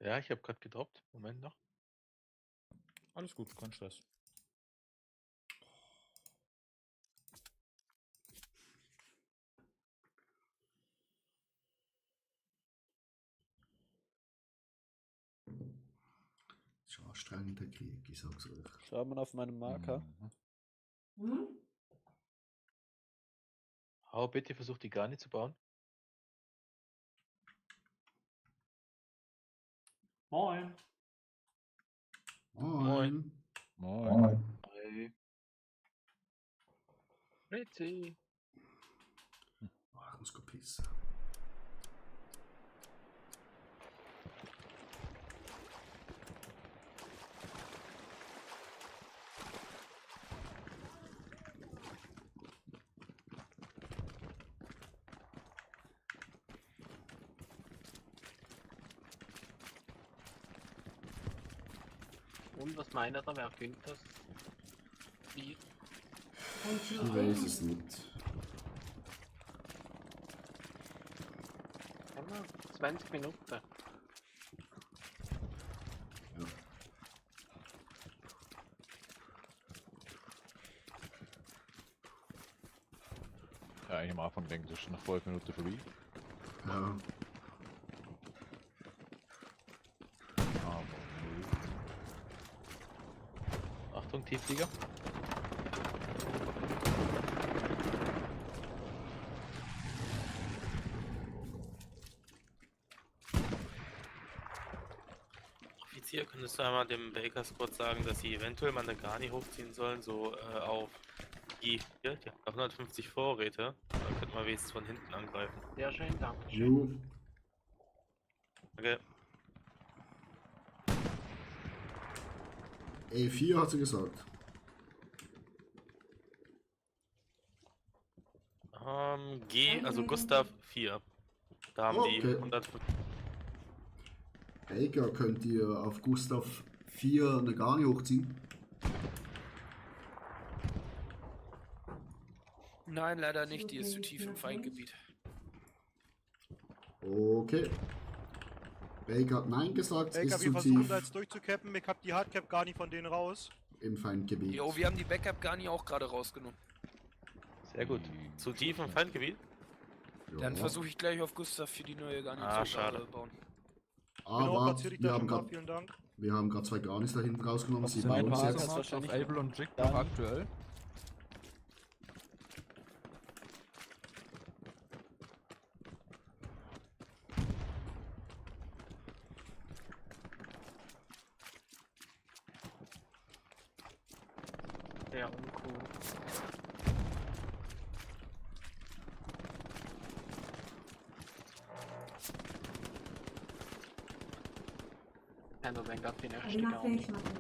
Ja, ich hab grad gedroppt. Moment noch. Alles gut, kein Stress. Das ist ein anstrengender Krieg, ich sag's euch. Schaut man auf meinem Marker. Mhm. Hum? Hau bitte, versuch die gar nicht zu bauen. Moin. Moin. Moin. Hey. Ritzi. Oh, ich muss pissen. Und was meint ihr da, wer gönnt das? Wie? Ich weiß es nicht. Haben wir 20 Minuten. Ja. Ja, eigentlich am Anfang denke ich, das ist noch 5 Minuten vorbei. Ja. Aber nö. Achtung, Tiefflieger. Offizier, könntest du einmal dem Baker Squad sagen, dass sie eventuell mal eine Garni hochziehen sollen, so auf die 150 Vorräte. Dann könnte man wenigstens von hinten angreifen. Sehr schön, danke schön. Jo. Okay. E4 hat sie gesagt. G, also Gustav 4. Da haben die Okay. 150. Baker, könnt ihr auf Gustav 4 eine Garni hochziehen? Nein, leider nicht, die ist zu tief im Feindgebiet. Okay. Baker hat Nein gesagt, Baker, ist wir zu versuchen tief da jetzt durchzucappen. Ich hab die Hardcap gar nicht von denen raus. im Feindgebiet. Jo, wir haben die Backup gar nicht auch gerade rausgenommen. Sehr gut. Zu tief im Feindgebiet? Ja. Dann versuche ich gleich auf Gustav für die neue Garni schade. zu bauen. Genau, Aber platziere ich wir da haben schon mal. gerade Vielen Dank. zwei Garnis da hinten rausgenommen. Sie Sind ein bauen paar jetzt. das wahrscheinlich Able und Jig Gar noch nicht. aktuell. Sehr uncool. Ja, nur wenn gerade die nächste Also nach gar nicht. Fleisch machen.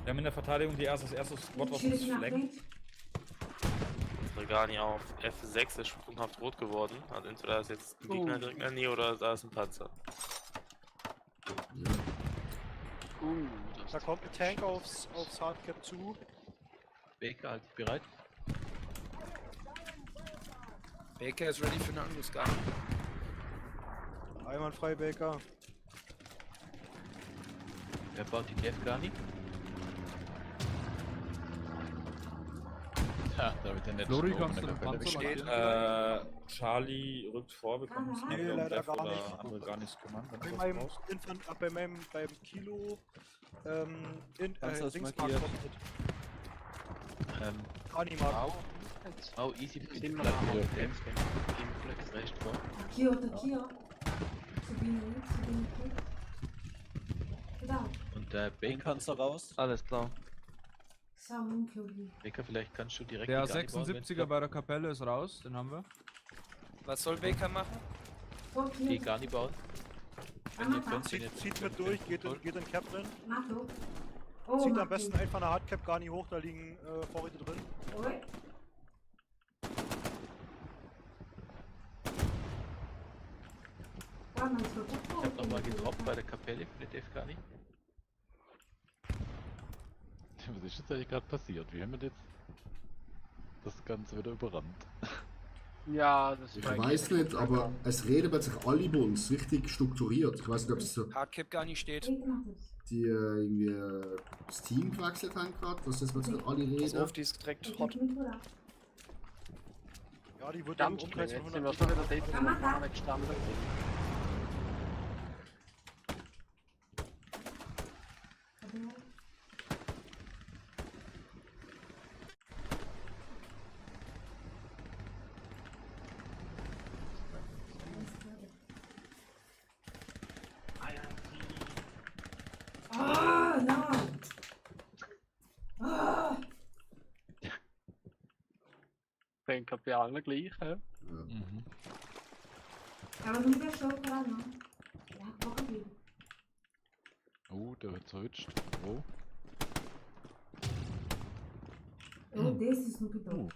Wir haben in der Verteidigung das erste Squad, was Schilder uns nach flankt. Fleisch. Unsere Garni auf F6 ist sprunghaft rot geworden. Also entweder ist jetzt ein Gegner direkt an die oder da ist ein Panzer. Da kommt ein Tank aufs Hardcap zu. Baker, halt dich bereit. Baker ist ready für eine Angriffsgarni. Einwandfrei, Baker. Wer baut die Dev gar nicht? Ja, da wird der nicht Flori, Strom kannst in du der den Kapelle Panzer stehen. markieren? Charlie rückt vor, wir können uns Nee, nicht um leider Dev gar oder nicht. andere gar nichts kümmern, wenn Bei du was meinem, brauchst. beim Kilo Panzer ist Dingsmark markiert. kommt mit. Animal. Oh, easy. Sind wir Bleib noch hier. am Okay. Flex, Flex recht vor. Aqui, outro aqui, ó. Subindo aqui. Da, Und der Ein Baker, Panzer raus. Alles klar. só que eu vi. Baker, vielleicht kannst du direkt Der die Garni bauen, 76er bei der Kapelle ist raus, den haben wir. Was soll Baker machen? Tô wenn die aqui. Garni bauen. Ah, Wenn ihr matar. könnt, wenn ihr Zieht mit durch, geht in Cap drin. Matou. Oh, Zieht am matei. besten einfach eine Hardcap gar nicht hoch, da liegen Vorräte drin. Oi? Ah, mas foi por Ich pouco. hab nochmal né? getroppt bei der Kapelle für den Dev gar nicht. Was ist jetzt eigentlich gerade passiert? Wie haben wir jetzt das Ganze wieder überrannt? Ja, das Ich war weiß eigentlich- nicht, aber es reden plötzlich alle bei uns richtig strukturiert. Ich weiß nicht, ob es so Hardcap Garni steht. Eita, Matheus. die irgendwie das Team gewechselt haben gerade, dass das plötzlich alle Pass reden. auf, die ist direkt Eu hot. tenho que me curar. Ja, die wird im Ganz Umkreis schnell, von jetzt sind wir 100 schon wieder Metern. dort, wo wir gar nicht gestanden sind. Cadê ela? Ah, não! Ah! Ich denke, bei allen gleich. He? Ja. Mhm. Ela não me deixou curar, não. Ela é pouca vida. Oh, der wird zerrutscht. Oh. Eu odeio esse Snoop Dogg.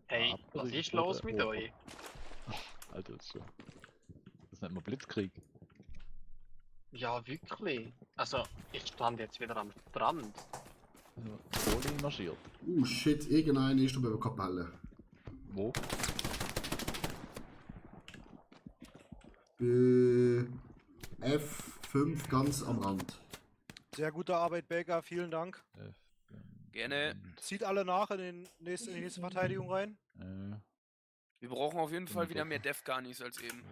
Hey, Ah, was ich ist los wurde mit Ober. euch? Alter, das ist schon. Das nennt man Blitzkrieg. Ja, wirklich. Also, ich stand jetzt wieder am Strand. Poli marschiert. Shit, irgendeiner ist da bei der Kapelle. Wo? F5 ganz am Rand. Sehr gute Arbeit, Baker, vielen Dank. Gerne. Zieht alle nach in die nächste Verteidigung rein. Wir brauchen auf jeden Fall Bin wieder ich mehr Dev Garnis als eben.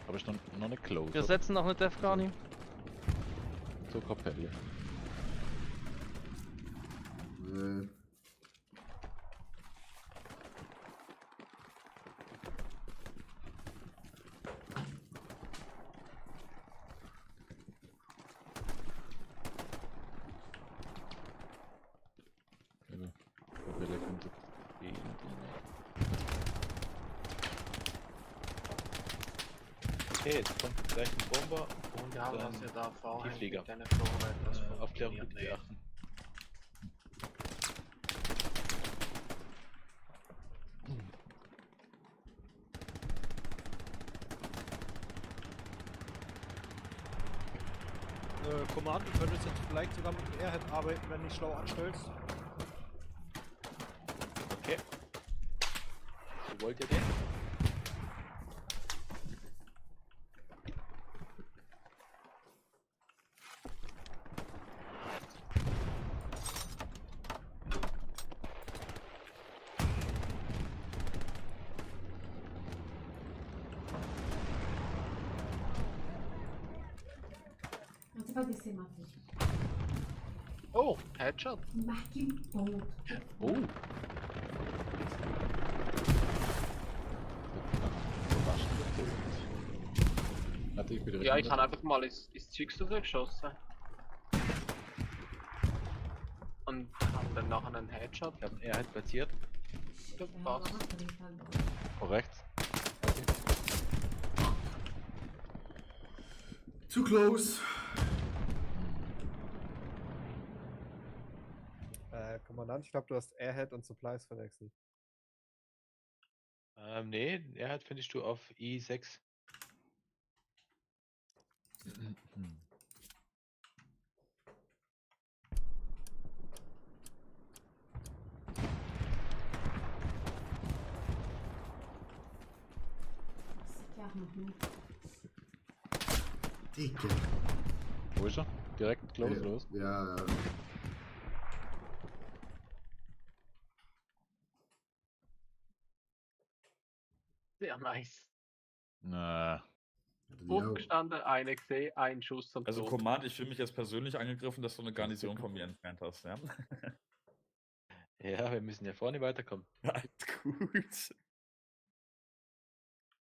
Aber ich noch nicht close. Wir oder? setzen noch eine Dev Garni. Zur Kapelle. Äh, Eben. Kapelle kommt gegen Okay, jetzt kommt gleich ein Bomber und Ja, was ihr da vorhabt mit Flieger. diesen Vorräten, das Aufklärung funktioniert bitte nicht. beachten. Command, du könntest jetzt vielleicht sogar mit dem Airhead arbeiten, wenn du dich schlau anstellst. Okay. Wo wollt ihr den? Não vai descer, Matheus. Oh, Headshot. Marque um ponto. Oh! Hatte ich wieder Ja, ich habe einfach mal ins Zeug geschossen. Und habe dann nachher einen Headshot. Ich habe er hat platziert. Passt. Korrekt. Zu close. Kommandant, ich glaube, du hast Airhead und Supplies verwechselt. Nee, Airhead findest du auf I6. Dicke. Wo ist er? Direkt close los. Ja, ja. Sehr nice. Na. Aufgestanden, eine gesehen, einen Schuss und Also tot. Command, ich fühle mich jetzt persönlich angegriffen, dass du eine Garnison von mir entfernt hast, ja? Ja, wir müssen ja vorne weiterkommen. Alles gut.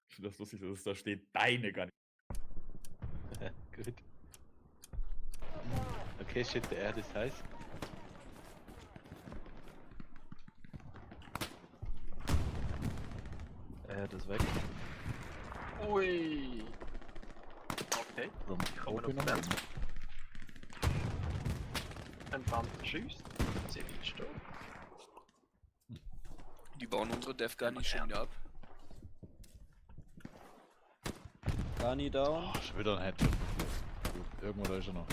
Ich finde das lustig, dass es da steht, deine Garnison. Gut. Okay, shit, der Erde ist heiß. Das ist weg. Ui. Okay, From ich komme Open auf den. Nummer. Ein Panzer schießt. Sehr viel Sturm. Die bauen unsere Dev gar nicht schon wieder ab. Garni down. Oh, schon wieder ein Headshot. Gut, irgendwo da ist er noch.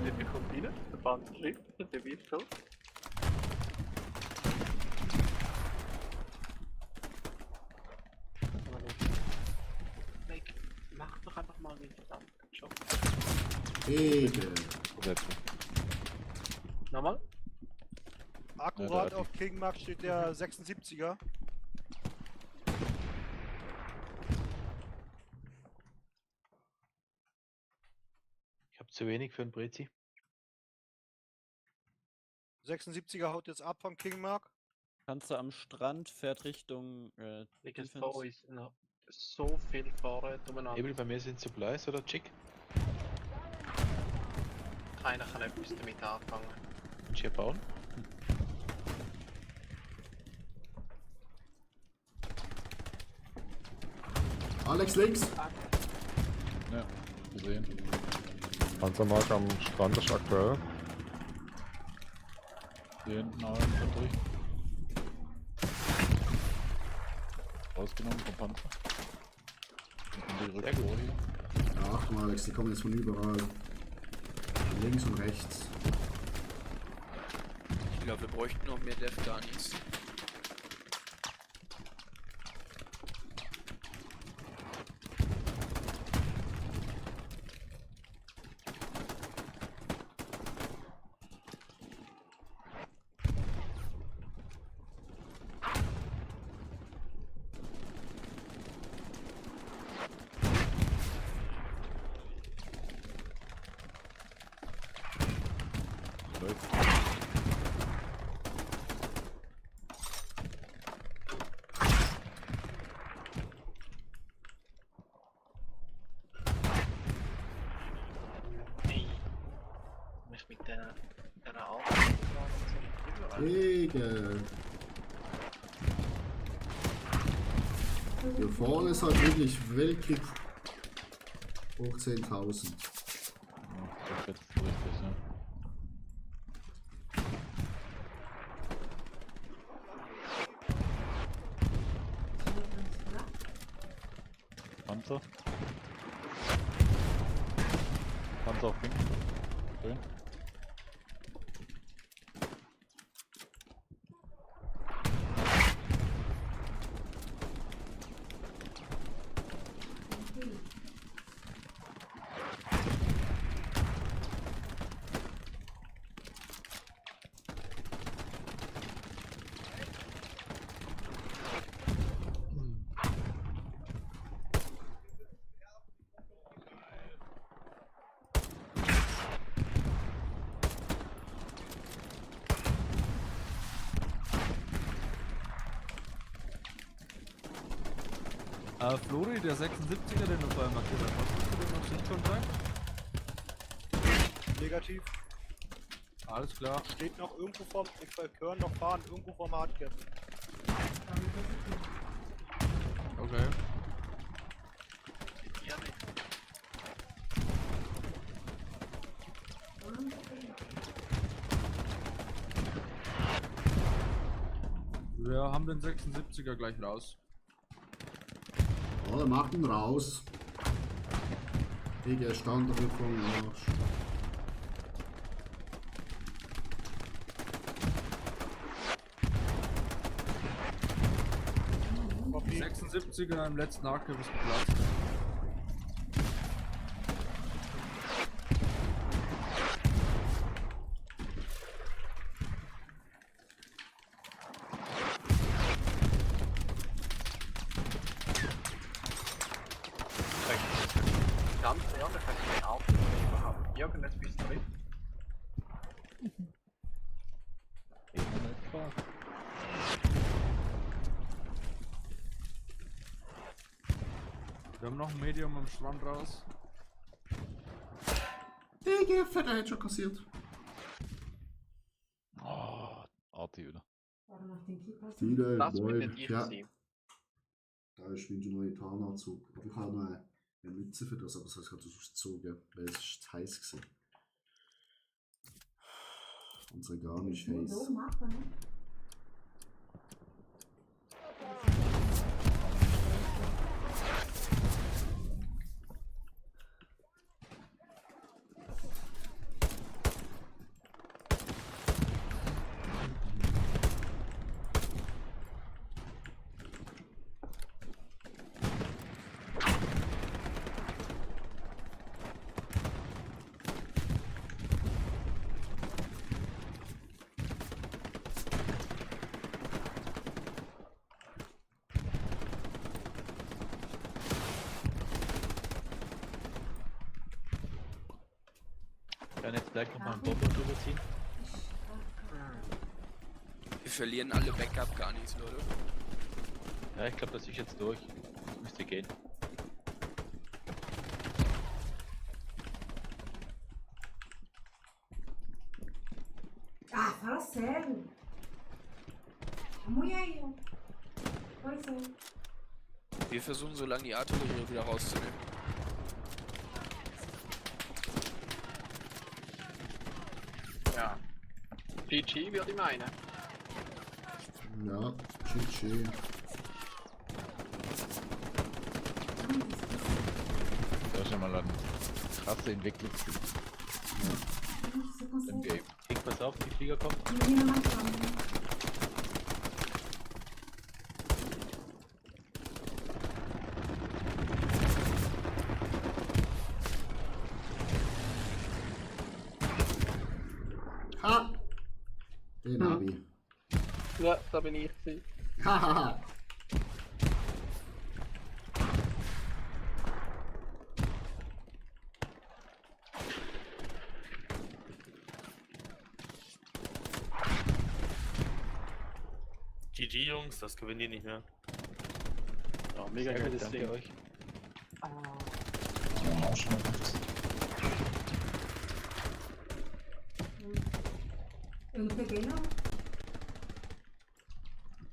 Der bekommt rein, der Panzer schießt, der wird tot. Mach doch einfach mal den verdammten Job. Dicke. Nochmal? Akkurat auf King Mark steht der 76er. Ich habe zu wenig für einen Brezi. 76er haut jetzt ab von King Mark. Panzer am Strand, fährt Richtung Because Defense. vor uns noch so viel Vorräte umeinander. Ebel, bei mir sind Supplies oder Chick? Keiner kann etwas damit anfangen. Und hier bauen? Alex links. Ja, gesehen. Panzermark am Strand ist aktuell. Hier hinten auch Infanterie. Rausgenommen vom Panzer. Und die Rückruhe hier. Ja, acht mal, Alex, die kommen jetzt von überall. Links und rechts. Ich glaube, wir bräuchten noch mehr Dev gar nichts. Mit der Art. Dicke. Hier vorne ist halt wirklich Weltkrieg hoch 10.000. Ja, das ist jetzt richtig, ne? Panzer. Panzer auf Pink. Schön. Flori, der 76er, den du vorher markiert hast, hast du den noch Sichtkontakt? Negativ. Alles klar. Steht noch irgendwo vorm, ich höre noch fahren, irgendwo vorm Hardcap. Okay. Wir haben den 76er gleich raus. Oh, der macht ihn raus. Digga, stand doch vom Arsch. Die 76er im letzten Hardcap ist geplatzt. Ganz ehrlich, wenn ich auch überhaupt irgendwas bis drin. Wir haben noch ein Medium am Strand raus. Digga, fetter Headshot kassiert. Oh, Arti wieder. Viele Das Boy, wird nicht ja. sein. Da ist wie ein neuer Tarnanzug. Aber ich habe noch eine Mütze für das, aber das habe ich gerade ausgezogen, weil es ist zu heiß gewesen. Unsere gar nicht heiß. Kann jetzt gleich nochmal einen Bomber drüber ziehen. Wir verlieren alle Backup gar nichts, Leute. Ja, ich glaube, das ist jetzt durch. Müsste gehen. Ah, fala sério. A mulher aí, ó. Pois é. Wir versuchen so lange die Artillerie wieder rauszunehmen. Ja. GG würde ich meinen. Ja, GG. Da ist schon mal eine krasse Entwicklung. Im Game. Kick, pass auf, die Flieger kommen. Ha! Den hab ich. Ja, da bin ich gewesen. Hahaha. GG Jungs, das gewinnen die nicht mehr. Ja, mega Sehr geil, gutes danke Ding. euch. Eu não peguei, não.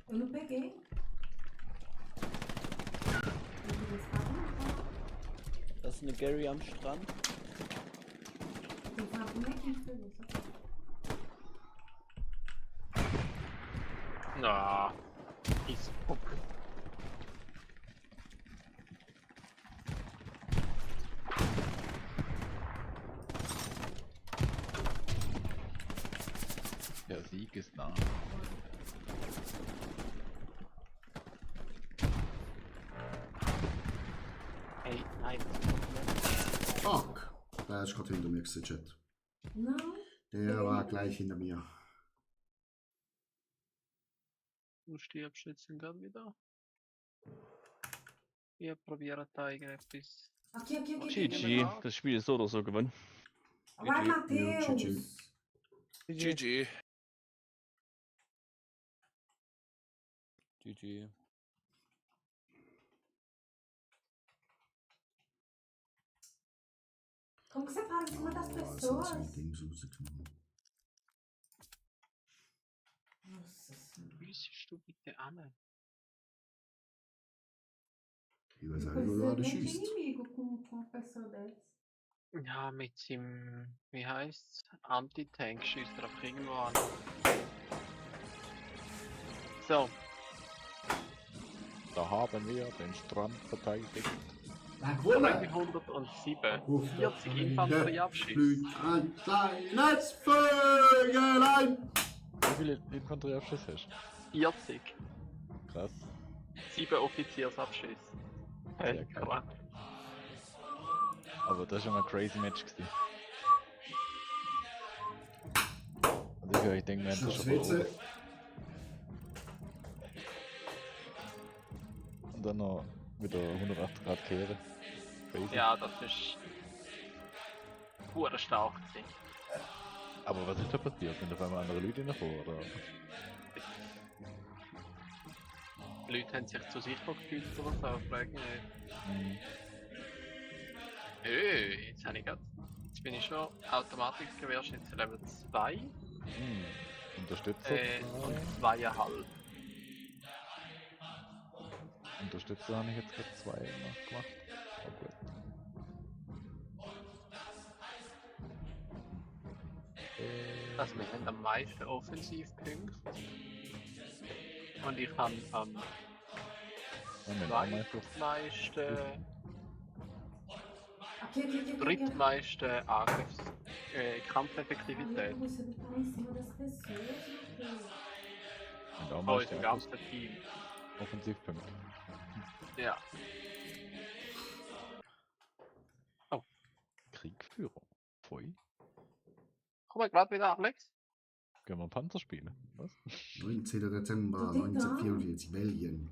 Eu não peguei. Das ist eine Gary am Strand. Tem que falar bonequinho pra ver, só. Na, ist okay. Sieg ist nah. Hey, nein. Fuck! Der ist gerade hinter mir gewesen, Chat. Nein. Der war gleich hinter mir. Du stirbst jetzt gerade wieder. Wir probieren da irgendetwas. Okay. GG, das Spiel ist so oder so gewonnen. Vai, Matheus. GG. GG. Como que você para em cima das Sind pessoas? zwei Dings rausgenommen. Nossa senhora. Wie bist du bitte an? Ich weiß auch nicht, wo er Você é schießt. inimigo com uma pessoa dessa. Ja, mit dem, wie heißt's? Anti-Tank schießt er auf irgendwo an. So, Da haben wir den Strand verteidigt. Na, gewonnen! 207. Ruf 40 Infanterieabschüsse. blüht ein kleines Vögelein. Wie viele Infanterieabschüsse hast 40. du? Krass. 7 Offiziersabschüsse. Sehr geil. Krass. Aber das war schon ein crazy Match gewesen. Also ich denke, wir haben das schon Schwitze. verloren. Und dann noch wieder 180 Grad kehren. Crazy. Ja, das ist pure stark gewesen. Aber was ist da passiert? Sind auf einmal andere Leute reingekommen, oder? Die Leute haben sich zu sicher gefühlt oder so, frage ich nicht. Hm. Jetzt habe ich grad. Jetzt bin ich schon Automatikgewehrschütze Level 2 Unterstützer und 2. 2,5. Unterstützer habe ich jetzt gerade 2 noch gemacht. Oh, gut. Also wir haben am meisten Offensivpunkte. Und ich habe am Moment, einmal kurz. zweitmeisten, Aqui. drittmeisten Kampfeffektivität. Você para em cima das pessoas, Matheus. Und auch Von mal unserem ganzen Team. Offensivpunkte. Ja. Kriegführung. Pfui. Komm mal gerade wieder, Alex. Können wir Panzer spielen? Was? 19. Dezember 1944, Belgien.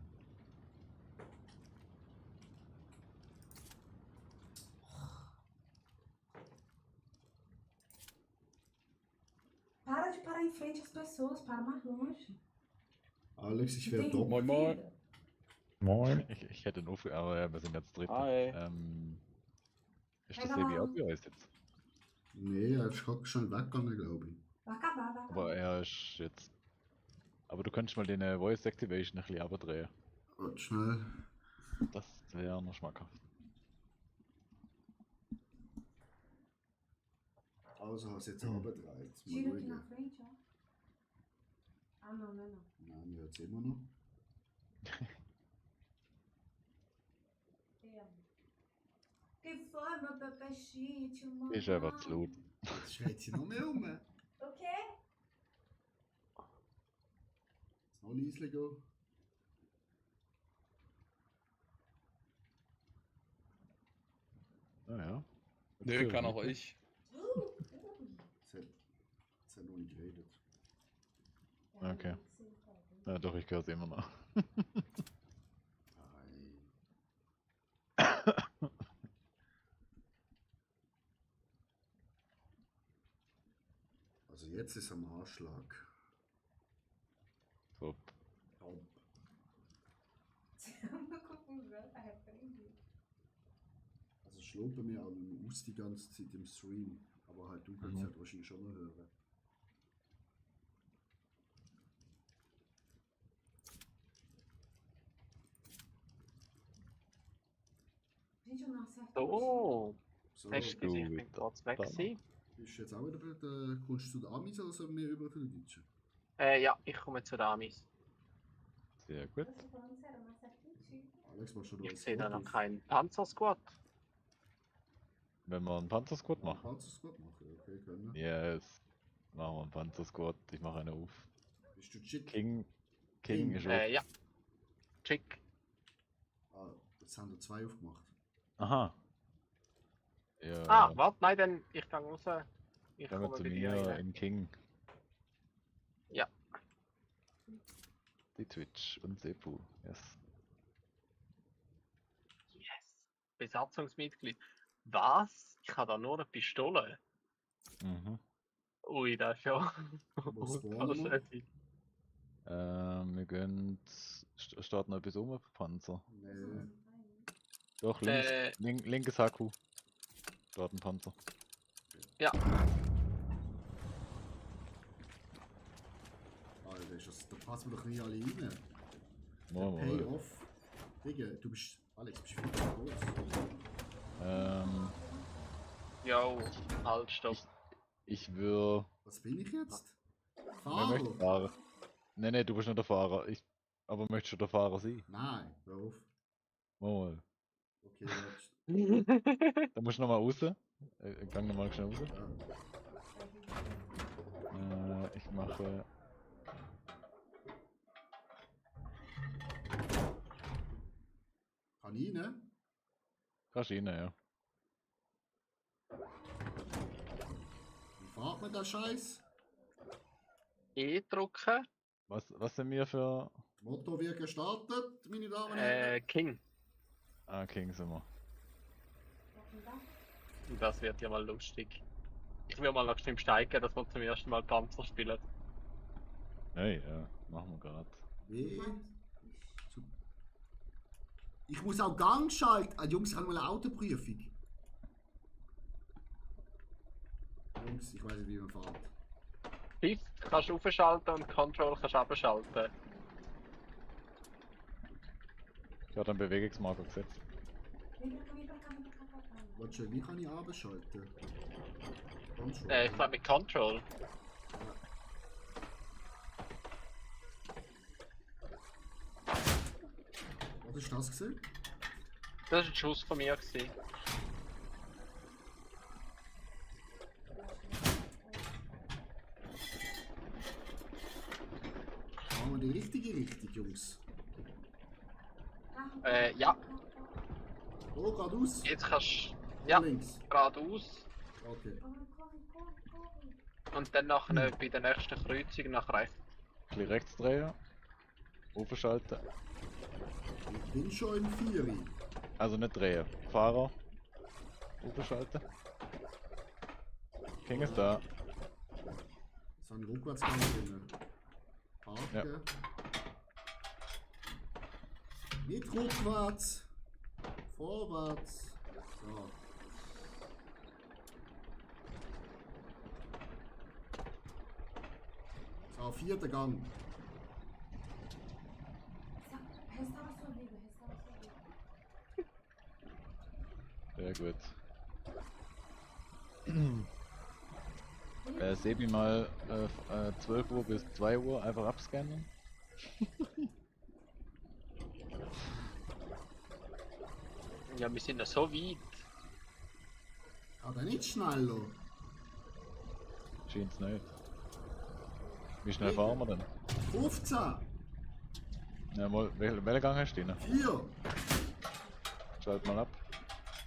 Para de parar em frente às pessoas, para mais longe. Alex, ich Tem werde doch. Moin, moin. filha. Moin. Ich hätte nur für, aber ja, wir sind jetzt dritte. Hi. Ist das Sebi auch bei uns jetzt? Nee, er ist gerade schon weggegangen, glaube ich. Vai acabar, vai acabar. Aber er ist jetzt. Aber du könntest mal den Voice Activation ein bisschen abdrehen. Warte schnell. Das wäre noch schmackhaft. Also hast du jetzt abgedreht. Mal Tira aqui na schauen. frente, ó. Ah, não, não é não. Nein, wir hören es immer noch. Que foi, meu pepechite, mano? Ist einfach zu laut. Jetzt schreit sie noch mehr um. Jetzt O quê? noch leise gehen. Naja. Nö, kann auch ich. Jetzt hat noch nicht geredet. Okay. Ja, doch, ich höre es immer noch. Nein. Also jetzt ist am Anschlag. Top. Top. Uma confusão, tá repreendido. Also es schlägt bei mir auch aus die ganze Zeit im Stream. Aber halt du kannst halt wahrscheinlich schon noch hören. Gente, eu não acerto. So, So, hast du gesehen, ich bin gut. kurz weg gewesen. bist du jetzt auch wieder bei der, kommst du zu den Amis oder sollen wir über zu den Deutschen? Ja, ich komme zu den Amis. Sehr gut. Eu tô falando sério, eu não acerto contigo. Alex, machst du da Ich als sehe da noch Squad keinen Panzersquad. Wenn wir einen Panzersquad auf? machen. Kannst du Squad machen? Okay, können wir. Yes. Machen wir einen Panzersquad. Ich mache eine auf. Bist du Chick? King King. ist auch. Ja. Chick. Ah, jetzt haben wir 2 aufgemacht. Aha. Ja. Ah, warte, nein, dann ich gehe raus. Ich Kommen wir komme zu bei dir mir rein. in King. Ja. Die Twitch und Sepu. Yes. Yes. Besatzungsmitglied. Was? Ich habe da nur eine Pistole. Mhm. Ui, das ist ja. Wo spawnen wir? Wahrscheinlich. Wir gehen. Steht noch etwas um auf Panzer. Nee. Doch, linkes HQ. Steht ein Panzer. Ja. Alter, da passen wir doch nie alle rein. Mal. Payoff. Digga, Alex, bist du viel zu groß. Jo, halt, stopp. Ich würde. Was bin ich jetzt? Wer möchte Fahrer? fahren? Nee, du bist nicht der Fahrer. Aber möchtest du der Fahrer sein? Nein, hör auf. Mal. Okay, jetzt. Da musst du nochmal raus. Gang nochmal schnell raus. Ja. Ich mache. Kann ich, ne? Kannst du rein, ja. Wie fährt man den Scheiß? E drücken. Was sind wir für. Motto wird gestartet, meine Damen und Herren. King. Ah, King sind wir. Das wird ja mal lustig. Ich will mal nach dem steigen, dass wir zum ersten Mal Panzer spielen. Hey, ja, machen wir gerade. Wie? Ich muss auch Gang schalten. Ah, Jungs, ich habe mal eine Autoprüfung. Jungs, ich weiß nicht, wie man fährt. Shift kannst du aufschalten und Control kannst du abschalten. Ich habe einen Bewegungsmarker gesetzt. Warte, wie kann ich abschalten? Ich glaube mit Control. Was ist das gesehen? Das war ein Schuss von mir. Gewesen. Fahren wir die richtige Richtung, Jungs? Ja. Oh, geradeaus? Jetzt kannst du. Ja, Links. geradeaus. Okay. Und dann nachher bei der nächsten Kreuzung nach rechts. Ein bisschen rechts drehen. Aufschalten. Ich bin schon im Vieri. Also nicht drehen. Fahrer. Aufschalten. King ist da. So ein Rückwärtsgang drin. Parken. Ja. Nicht rückwärts. Vorwärts. So. So, 4. Gang. Sehr gut. Sebi mal 12 Uhr bis 2 Uhr einfach abscannen. Ja, wir sind ja so weit. Aber nicht schneller. Scheint's nicht. Wie schnell fahren wir denn? 15. Ja, mal, welchen Gang hast du denn? 4. Schalt mal ab.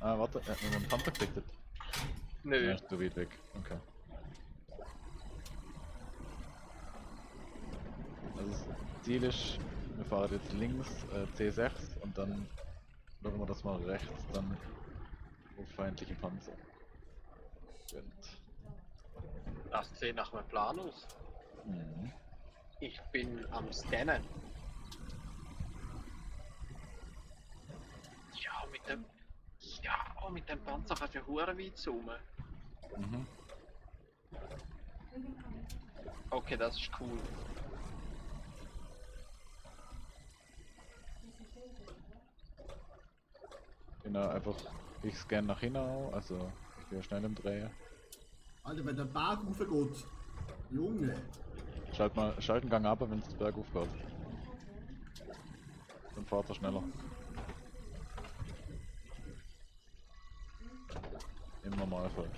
Ah, warte, wir haben einen Panther gekriegt. Nö. Ja, ist zu weit weg. Okay. Also das Ziel ist, wir fahren jetzt links C6 und dann schauen wir das mal rechts, dann auf feindliche Panzer. Und, Das sieht nach einem Plan aus. Ich bin am Scannen. Ja, mit dem Panzer kannst du ja hure weit zoomen. Okay, das ist cool. genau, einfach ich scanne nach hinten auch, also ich bin ja schnell im Drehen. Alter, wenn der Berg raufgeht. Junge. Schalt den Gang ab, wenn es den Berg aufgeht. Dann fahrt er schneller. Im Normalfall.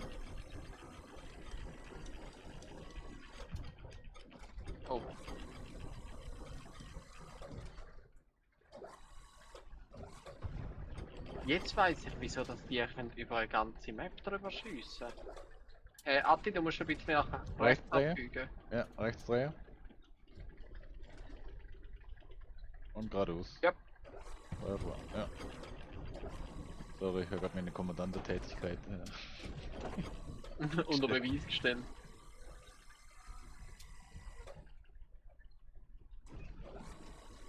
Oh. Jetzt weiss ich, wieso dass die können über eine ganze Map drüber schiessen. Atti, du musst ein bisschen nach rechts drehen. abbiegen. Ja, rechts drehen. Und geradeaus. Ja. Ja. Sorry, ich habe gerade meine Kommandantentätigkeit Unter Beweis gestellt.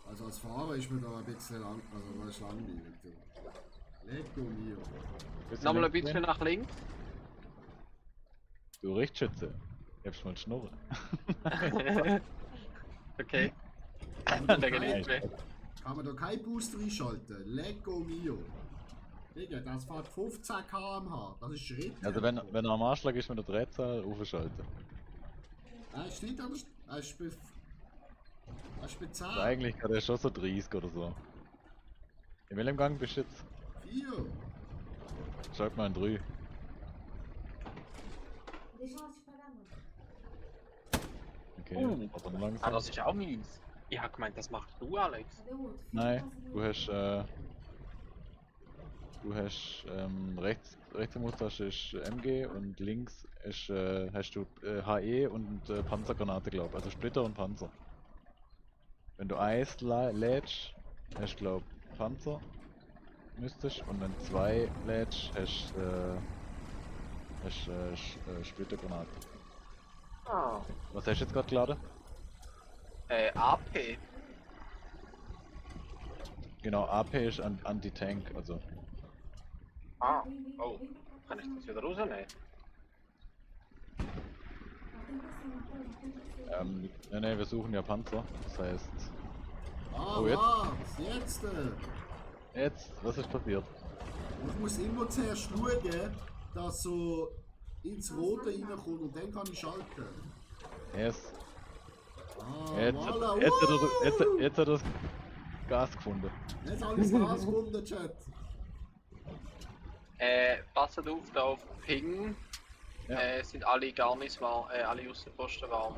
Also als Fahrer ist mir da ein bisschen lang, also das ist langweilig. Lecco mio. Nochmal ein bisschen nach links. Du Richtschütze. Ich hab's mal Schnurren. Okay. Kann man da keinen Booster einschalten? Lecco mio. Digga, das fährt 15 km/h. Das ist Schritt. Also wenn er am Anschlag ist, mit der Drehzahl aufschalten. Nein, ist nicht anders. Das ist bezahlt. Also eigentlich hat er schon so 30 oder so. In welchem Gang bist du jetzt? 4. Schalt mal ein 3. Okay, aber langsam. Ah, das ist auch mies. Ich hab gemeint, das machst du, Alex. Nein, du hast rechts im Maustaste ist MG und links ist, hast du HE und Panzergranate, glaub. Also Splitter und Panzer. Wenn du Eis lädst, hast du glaub Panzer, mystisch, und wenn 2 lädst, hast Splittergranate. Ah. Was hast du jetzt gerade geladen? AP. Genau, AP ist Anti-Tank, also. Ah, oh. Kann ich das wieder rausnehmen? Ne, wir suchen ja Panzer, das heißt. Ah, Oh, jetzt? Jetzt! Jetzt, was ist passiert? Ich muss immer zuerst schauen, dass so ins Rote reinkommt und dann kann ich schalten. Yes. Ah, Jetzt voilà. hat er das Gas gefunden. Jetzt alles Gas gefunden, Chat. Passt auf, da auf Ping. Ja. Sind alle gar nicht warm, alle Außenposten warm.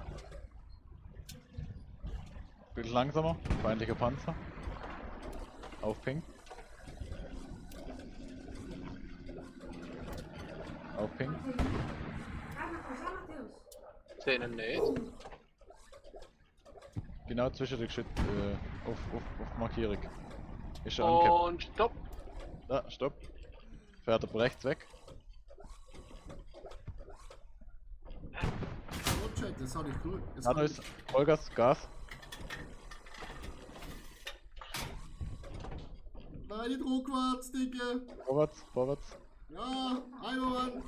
Bisschen langsamer, feindlicher Panzer. Auf Ping. Auf Ping. Sehen nicht. Genau zwischen den Geschütz, auf Markierung. Ist er angekommen. Und stopp! Da, stopp. Fährt er rechts weg. So, Chat, das habe ich gut. Da ist Vollgas, Gas. Nein, nicht rückwärts, Digga. Vorwärts, vorwärts. Ja, ein Moment.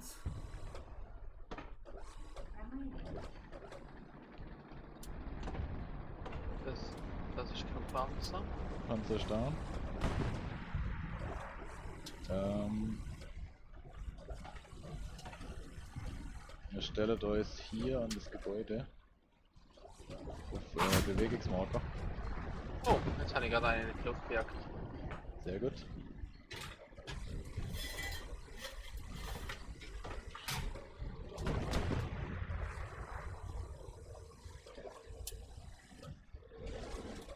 Das ist kein Panzer. Panzer ist down. Wir stellen uns hier an das Gebäude. Auf Bewegungsmarker. Oh, jetzt habe ich gerade einen in die Luft gejagt. Sehr gut.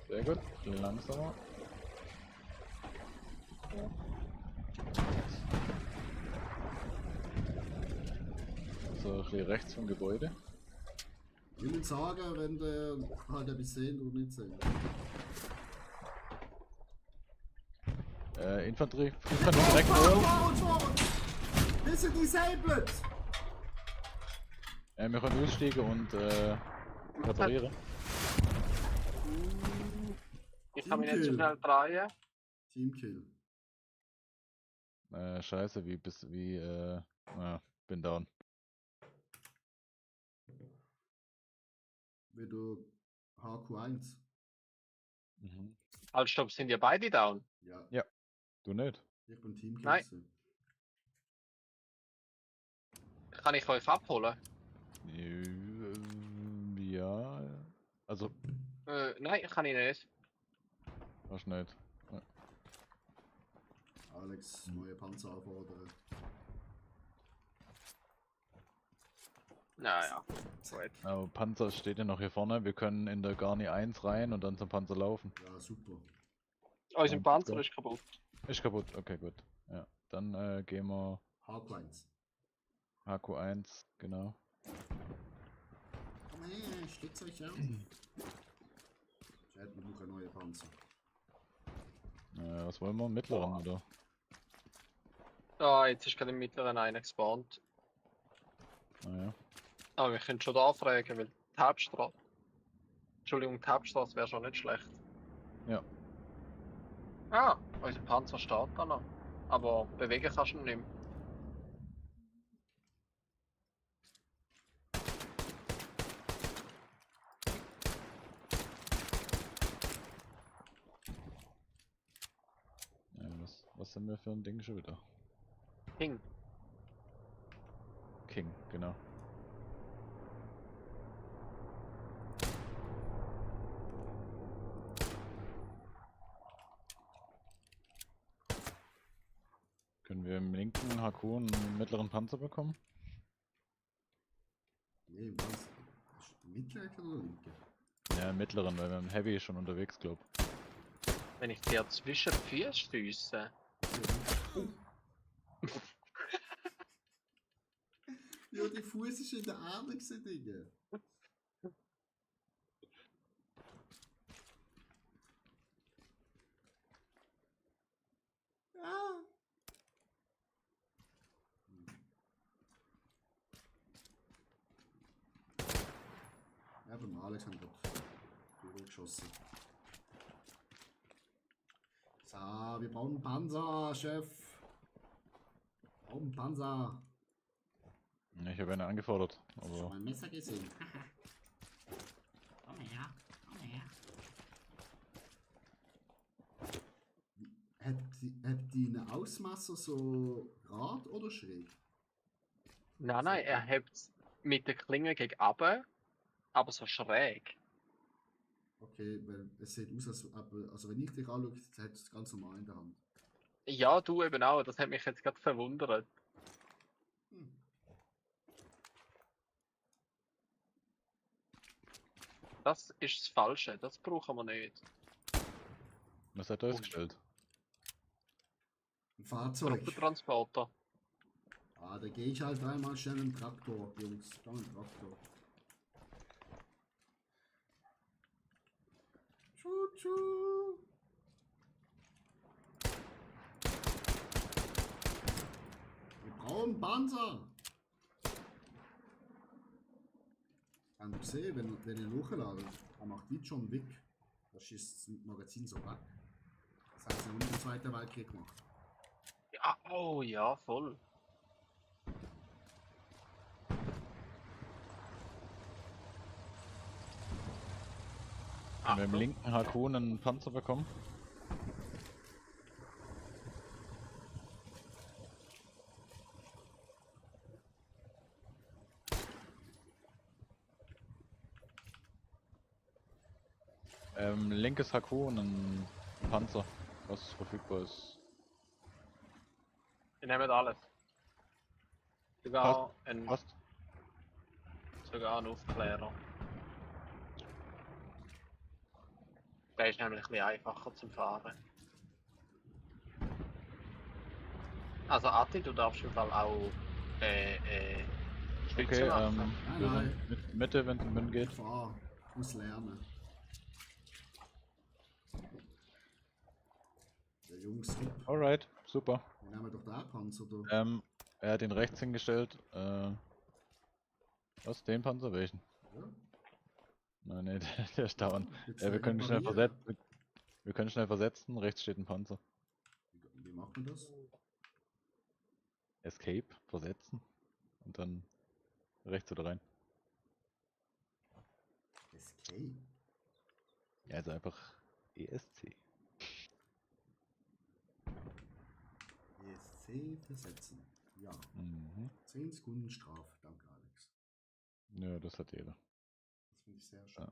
Sehr gut, ein bisschen langsamer. So, ein bisschen rechts vom Gebäude. Ich will sagen, wenn der halt etwas sehen oder nicht sehen. Infanterie direkt vor. Wir sind disabled! Wir können aussteigen und reparieren. Ich kann mich nicht so schnell drehen. Teamkill. Scheiße, bin down. Wie du HQ1. Mhm. Halt, stopp, sind ihr beide down? Ja. Ja. Du nicht? Ich bin Teamkill. Nein. Kann ich euch abholen? Ja. Also. Nein, kann ich nicht. Hast nicht. Ja. Alex, neue Panzer anfordern. Naja. Aber Panzer steht ja noch hier vorne. Wir können in der Garni 1 rein und dann zum Panzer laufen. Ja, super. Unser Panzer ist kaputt. Ist kaputt, okay, gut. Ja, dann gehen wir Hardlines. HQ1, genau. Komm her, steckt euch auf. Ich hätte noch eine neue Panzer. Was wollen wir? Mittleren, oder? Ah, jetzt ist gerade im Mittleren einer gespawnt. Naja. Aber wir können schon da fragen, weil die Hauptstraße. Entschuldigung, die Hauptstraße wäre schon nicht schlecht. Ja. Ah, unser Panzer steht da noch. Aber bewegen kannst du ihn nicht mehr. Was sind wir für ein Ding schon wieder? King. King, genau. Können wir im linken HQ einen mittleren Panzer bekommen? Nee, was? Mittlere oder linke? Ja, mittleren, weil wir im Heavy schon unterwegs, glaub. Wenn ich dir zwischen die Füße stösse. Ja, die Fuß ist in der Erde gewesen, Digga. Ah. Ja, beim Alex haben wir durchgeschossen. So, wir brauchen einen Panzer, Chef. Wir brauchen einen Panzer. Ich habe einen angefordert, Hast du schon aber mein Messer gesehen? Komm her, komm her. Habt ihr einen Ausmesser so gerade oder schräg? Nein, er hebt mit der Klinge gegen runter, aber so schräg. Okay, weil es sieht aus, also wenn ich dich anschaue, hat es ganz normal in der Hand. Ja, du eben auch, das hat mich jetzt gerade verwundert. Hm. Das ist das Falsche, das brauchen wir nicht. was hat er ausgestellt? Ein Fahrzeug. Truppentransporter. Ah, da gehe ich halt einmal schnell im Traktor, Jungs. Da im Traktor. Tschu. Wir brauchen Panzer. Kann ich sehen, wenn ihr hochladet, er macht die schon weg. Das ist das Magazin so weg. Das heißt, er hat den Zweiten Weltkrieg gemacht. Ja, oh ja, voll. Haben wir im linken HQ einen Panzer bekommen? Linkes HQ und ein Panzer, was verfügbar ist. Wir nehmen alles. Sogar ein Aufklärer. Der ist nämlich ein bisschen einfacher zum Fahren. Also Atti, du darfst im Fall auch Stütze machen. Wir sind mit Mitte, wenn es geht. Ich muss lernen. Der Jungs, Alright, super. den nehmen wir doch da Panzer, oder? Er hat ihn rechts hingestellt. Was? Den Panzer? Welchen? Ja. Nein, nee, der ist dauernd. Jetzt Wir können schnell reparieren. versetzen. Wir können schnell versetzen. Rechts steht ein Panzer. Wie macht man das? Escape, versetzen. Und dann rechts oder rein. Escape? Ja, also einfach ESC. ESC versetzen. Ja. 10 Sekunden Strafe. Danke, Alex. Ja, das hat jeder. Das finde ich sehr schön.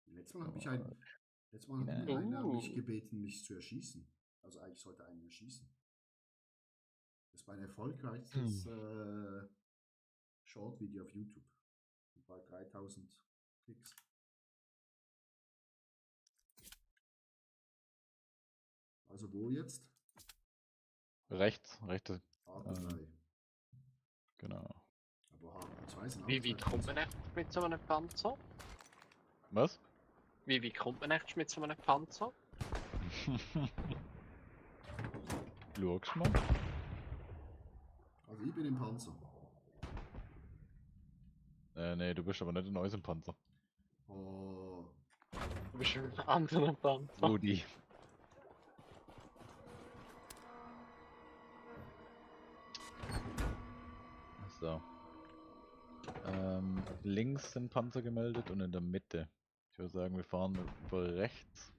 Letztes Mal hat einer mich gebeten, mich zu erschießen. Also eigentlich sollte einer erschießen. Das war ein erfolgreiches Short-Video auf YouTube. Bei 3000 Klicks. Also wo jetzt? rechte. AK3. Genau. Aber AK2 sind auch Wie weit kommt man echt mit so einem Panzer? Was? Wie weit kommt man echt mit so einem Panzer? Schaust mal. Also ich bin im Panzer. Nee, du bist aber nicht in unserem Panzer. Oh. Du bist in einem anderen Panzer. Rudi. So. Links sind Panzer gemeldet und in der Mitte. Ich würde sagen, wir fahren über rechts.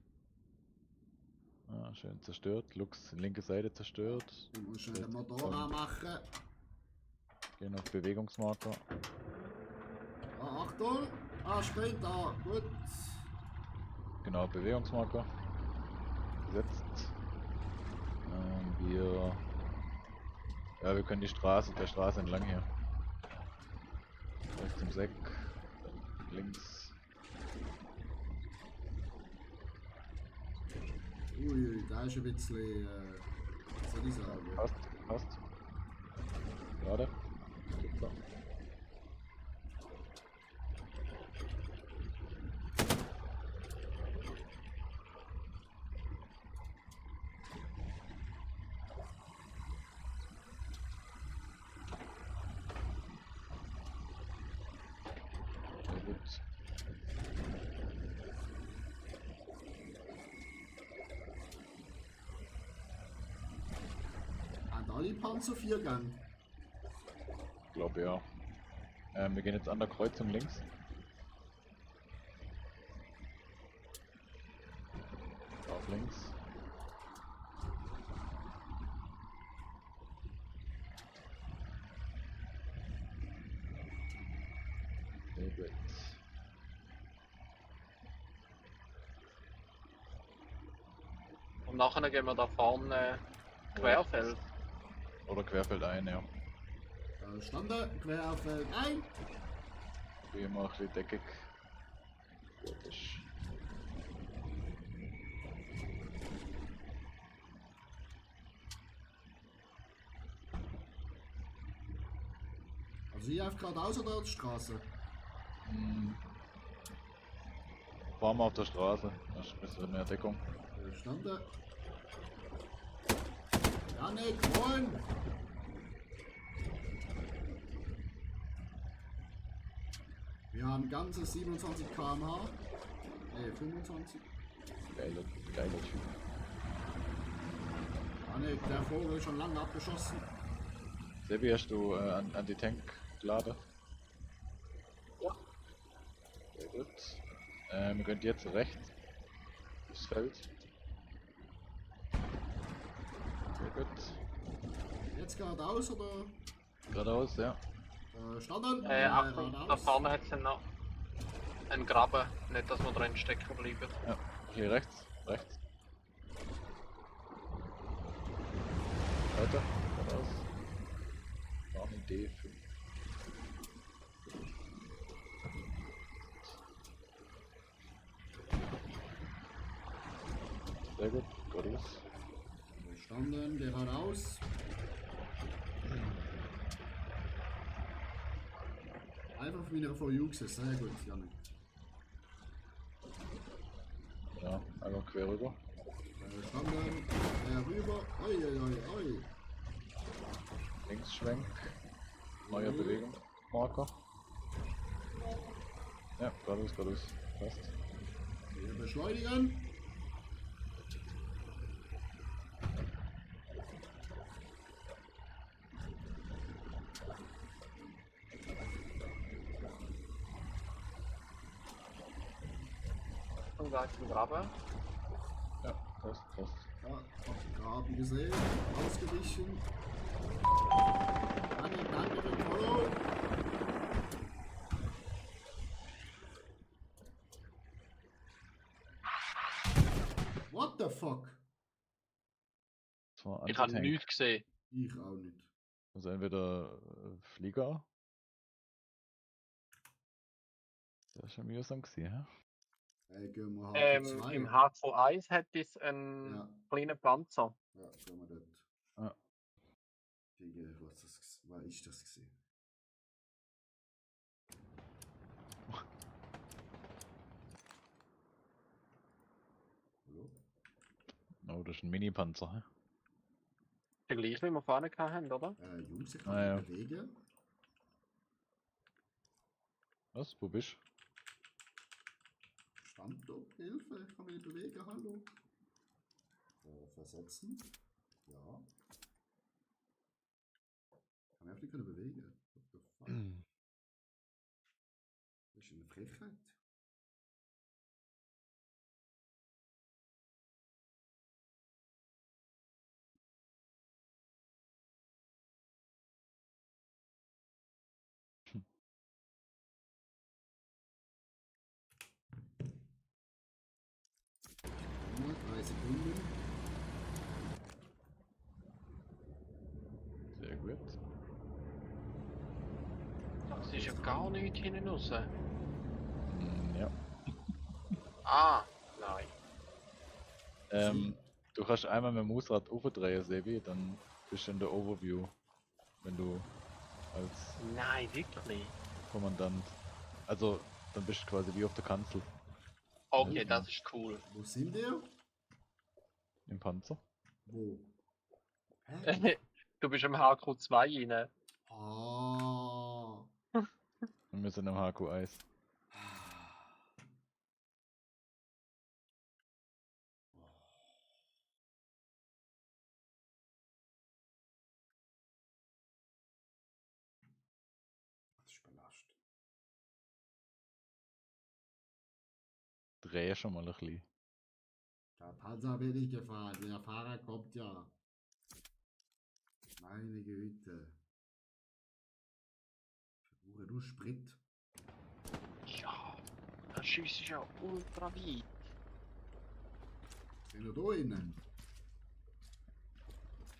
Ah, schön zerstört. Lux, linke Seite zerstört. Ich muss schnell den Motor anmachen. Gehen auf Bewegungsmarker. Ah, Achtung! Ah, steht da. Gut. Genau, Bewegungsmarker. Gesetzt. Wir können die Straße, der Straße entlang hier. Rechts im Seck. Links. Ui, da ist ein bisschen. Was soll ich sagen? Passt. Gerade. Super. Sehr gut. Alle Panzer 4 Gang. Ich glaube ja. Wir gehen jetzt an der Kreuzung links. Auf links. Sehr gut. Und nachher gehen wir da vorne Querfeld. Oder Querfeld ein, ja. Stande, Querfeld ein. Wie immer ein bisschen deckig. Gut ist. Also hier auf geradeaus oder die Straße? Fahren wir auf der Straße. Da ist ein bisschen mehr Deckung. Stande. Janik, moin! Wir haben ganze 27 km/h. Ne, 25. Geiler Typ. Janik, der Vogel ist schon lange abgeschossen. Sebi, hast du an die Tank geladen? Ja. Sehr gut. Wir können jetzt rechts durchs Feld. Sehr gut. Jetzt geradeaus oder? Geradeaus, ja. Standen? Achtung, da vorne hat es noch einen Graben, nicht dass wir drin stecken bleiben. Ja, hier rechts. Rechts. Weiter. Geradeaus. Arme D5. Sehr gut, geradeaus. Standen, geradeaus. Einfach wieder vor Jux ist, sehr gut, Janik. Ja, einfach quer rüber. Standen, rüber. Oi, oi, oi, oi. Linksschwenk. Neuer Bewegungsmarker. Ja, geradeaus. Passt. Wir beschleunigen. Und da ist ein Graben. Ja, passt. Ja, Graben gesehen, ausgewichen. Danke für den Follow. What the fuck? Das war Ich habe Anti-Tank. nichts gesehen. Ich auch nicht. Also entweder Flieger. Das ist schon mühsam gewesen, hä? Gehen wir HQ2. Im HV1 hätte es einen kleinen Panzer. Ja, gehen wir dort. Ja. Was ist das gesehen? Hallo? Oh, das ist ein Mini-Panzer. Hä? Der gleiche, wie wir vorne hatten, oder? Jungs, ich kann Ah, ja. mich bewegen. Was? Wo bist du? Standort, Hilfe, ich kann mich nicht bewegen, hallo. Versetzen. Ja. Kann mich einfach nicht bewegen. What the fuck? Das ist eine Frechheit. Nur 3 Sekunden. Sehr gut. Das ist ja gar nichts hinten raus. Ja. Ah, nein. Du kannst einmal mit dem Mausrad aufdrehen, Sebi, dann bist du in der Overview. Wenn du als Nein, wirklich. Kommandant. Also, dann bist du quasi wie auf der Kanzel Okay, das ist cool. Wo sind wir? im Panzer. Wo? Hä? Du bist im HQ2 rein. Ah. Und wir sind am HQ1. Das ist belastet. Dreh schon mal ein bisschen. Der Panzer bin ich gefahren, der Fahrer kommt ja. Meine Güte. Ich brauche nur Sprit. Ja, das schießt ja ultra weit. Sind wir da innen?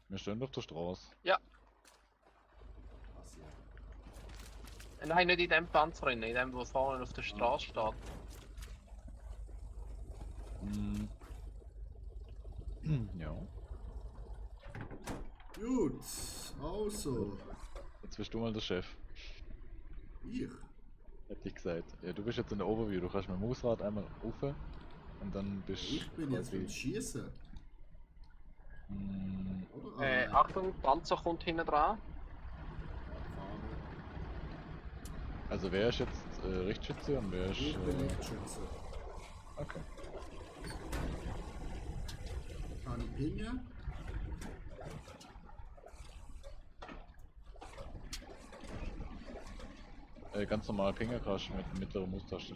Wir stehen auf der Straße. Ja. Was ja? Nein, nicht in dem Panzer drin, in dem, wo vorne auf der Straße steht. Ja. Gut, also. Jetzt bist du mal der Chef. Ich? Hätte ich gesagt. Ja, du bist jetzt in der Overview. Du kannst mit dem Mausrad einmal rauf und dann bist du. Ich bin jetzt beim Schießen. Oder? Achtung, Panzer kommt hinten dran. Also wer ist jetzt Richtschütze und wer ist... Ich bin Lichtschütze. Okay. Kann ich pingen? Ganz normal Pinger kannst du mit mittlerer Maustaste.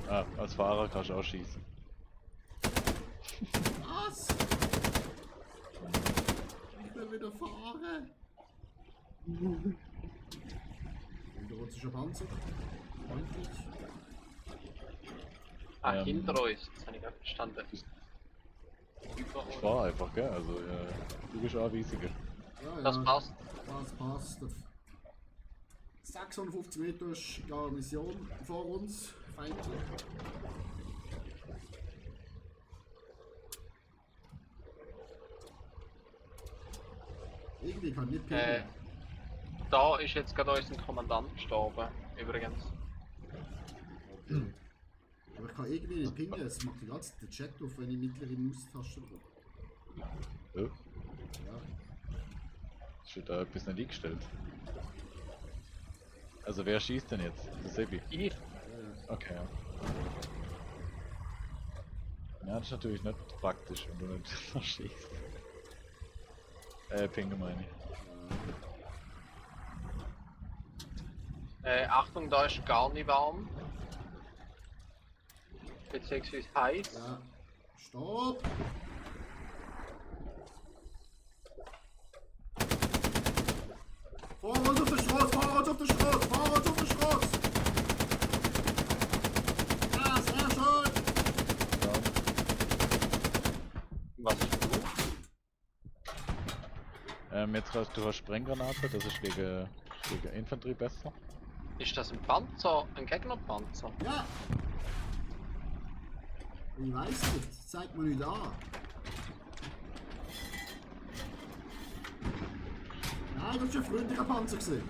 Ah, als Fahrer kannst du auch schießen. Was? Ich will wieder fahren. Und der russische Panzer. Freundlich. Ah, hinter uns. Das habe ich gar nicht verstanden. Ich fahr einfach, gell? Also du bist Anweisungen. Ja, Das passt. Das passt. 650 Meter ist Garnison vor uns. Feindlich. Irgendwie kann ich nicht pingen. Da ist jetzt gerade unser Kommandant gestorben, übrigens. Okay. Aber ich kann irgendwie nicht pingen, es macht die ganze Zeit den Chat auf, wenn ich mittlere Maustaste drücke. Ja. Ja. Ist da etwas nicht eingestellt? Also wer schießt denn jetzt? Der Sebi? Ich? Okay, ja. Ja, das ist natürlich nicht praktisch, wenn du nicht verschießt. Pinge meine ich. Achtung, da ist gar nicht warm. Beziehungsweise heiß. Ja. Stopp! Vor uns auf der Straße, vor uns auf der Straße, vor uns auf der Straße! Ja, sehr schön! Was ist gut? Jetzt hast du Sprenggranate, das ist gegen Infanterie besser. Ist das ein Panzer? Ein Gegnerpanzer? Ja! Ich weiß nicht, das zeigt mir nicht an. Nein, das ist ein freundlicher Panzer gesehen.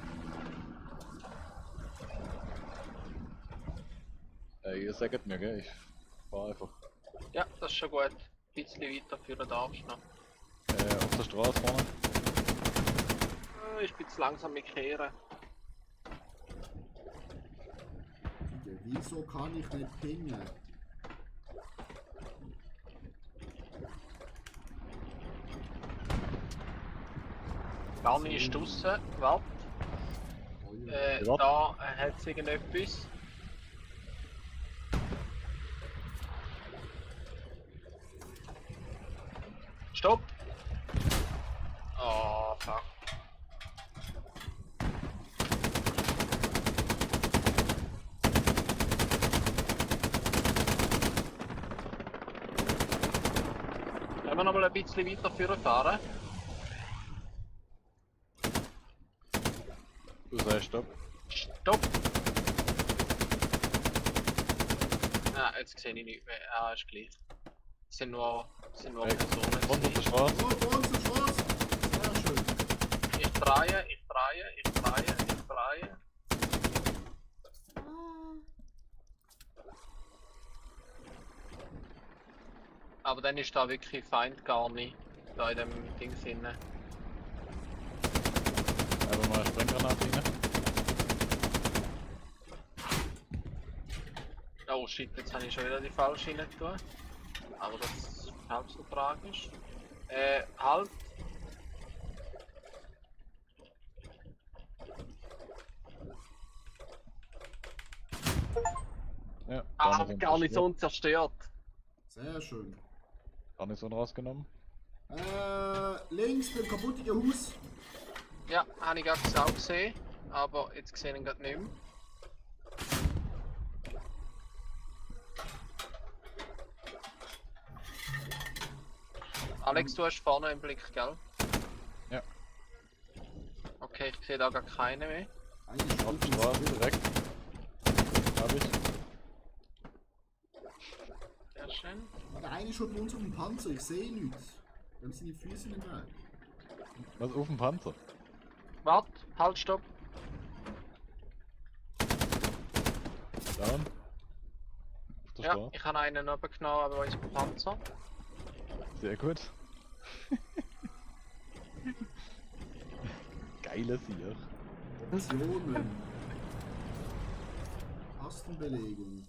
Ihr sagt mir, gell? Ich fahr einfach. Ja, das ist schon gut. Ein bisschen weiterführen darfst du noch. Auf der Straße vorne. Ich bin zu langsam mit Kehren. Wieso kann ich nicht pingen? Garni ist draussen, warte. Da hat es irgendetwas. Stopp! Oh, fuck. Können wir noch mal ein bisschen weiter fahren? Du sagst Stopp. Stopp! Ah, jetzt sehe ich nicht mehr. Ah, ist gleich. Es sind nur Personen. Runter auf der Straße. Oh, uns ist was! Sehr schön. Ich drehe. Aber dann ist da wirklich Feind gar nicht. Da in dem Ding sinne. Einfach mal eine Sprenggranate rein. Oh shit, jetzt habe ich schon wieder die falsche rein getan. Aber das ist halb so tragisch. Halt! Ja, Garnison zerstört. Sehr schön. Garnison rausgenommen. Links beim kaputtigen Haus. Ja, habe ich gerade auch gesehen. Aber jetzt sehe ich ihn gerade nicht mehr. Alex, du hast vorne im Blick, gell? Ja. Okay, ich sehe da gar keine mehr. Auf die Straße, direkt. Hab ich. Sehr schön. Der eine schaut bei uns auf den Panzer, ich sehe nichts. Wir haben seine Füße nicht mehr. Was, auf dem Panzer? Wart, halt, stopp. Down. Auf der Ja, Straße. ich habe einen abgenommen, aber ist beim Panzer. Sehr gut. Geiles hier. Optionen. Tastenbelegung.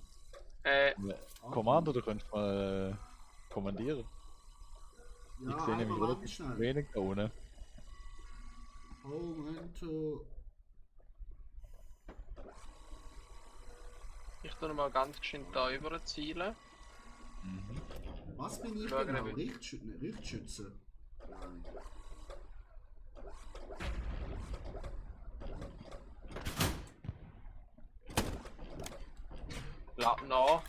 Commander, du könntest mal kommandieren. Ja, Ich sehe nämlich einmal relativ schnell. wenig da ohne. Home, Enter. Ich tue mal ganz geschwind da über zielen. Mhm. Was bin ich Schauen genau? wir. Richtschütze? Nein. Lad nach.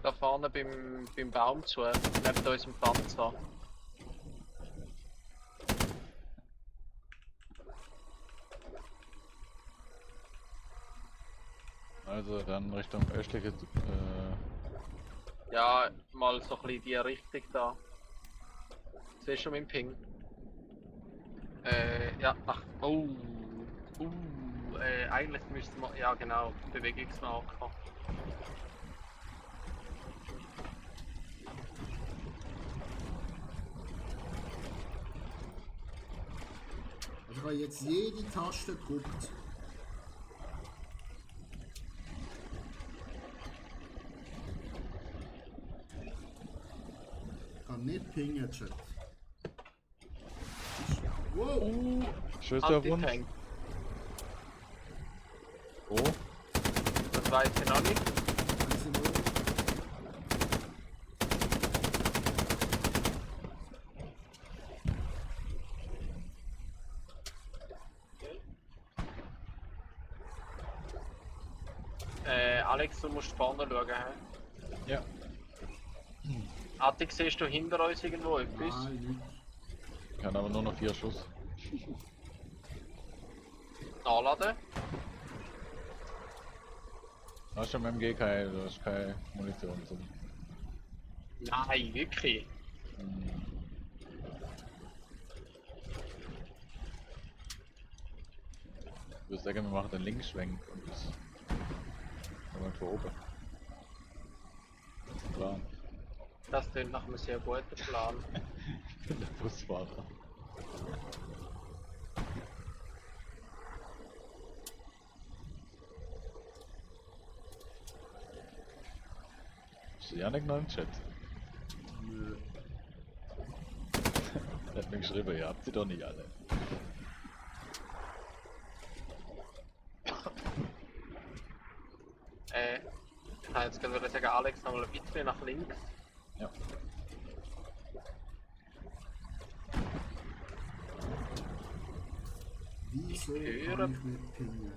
Da vorne beim Baum zu, neben unserem Panzer. Also dann Richtung östliche. Ja, mal so ein bisschen die Richtung da. Siehst du meinen Ping? Ja, ach, eigentlich müsste man, ja genau, Bewegungsmarker. Also ich habe jetzt jede Taste gedrückt. Ich kann nicht pingen, Chat. Wow! Schüsse auf uns. Anti-Tank. Oh, Das weiß ich noch nicht. Eins im Ohr. Alex, du musst vorne schauen. He? ja. Attic, siehst du hinter uns irgendwo etwas? Nein, nicht. kann aber nur noch 4 Schuss. Nachladen. Hast du am MG keine Munition drin? Nein, wirklich. Ich würde sagen, wir machen den Linksschwenk und das mal von oben. Plan. Das klingt nach einem sehr guten Plan. Ich bin der Busfahrer. Ist Janik noch im Chat? Nö. Er hat mir geschrieben, ihr habt sie doch nicht alle. Ich kann jetzt gerade sagen, Alex, noch mal ein bisschen nach links. Ja. Wieso Hören. kann ich nicht pingen?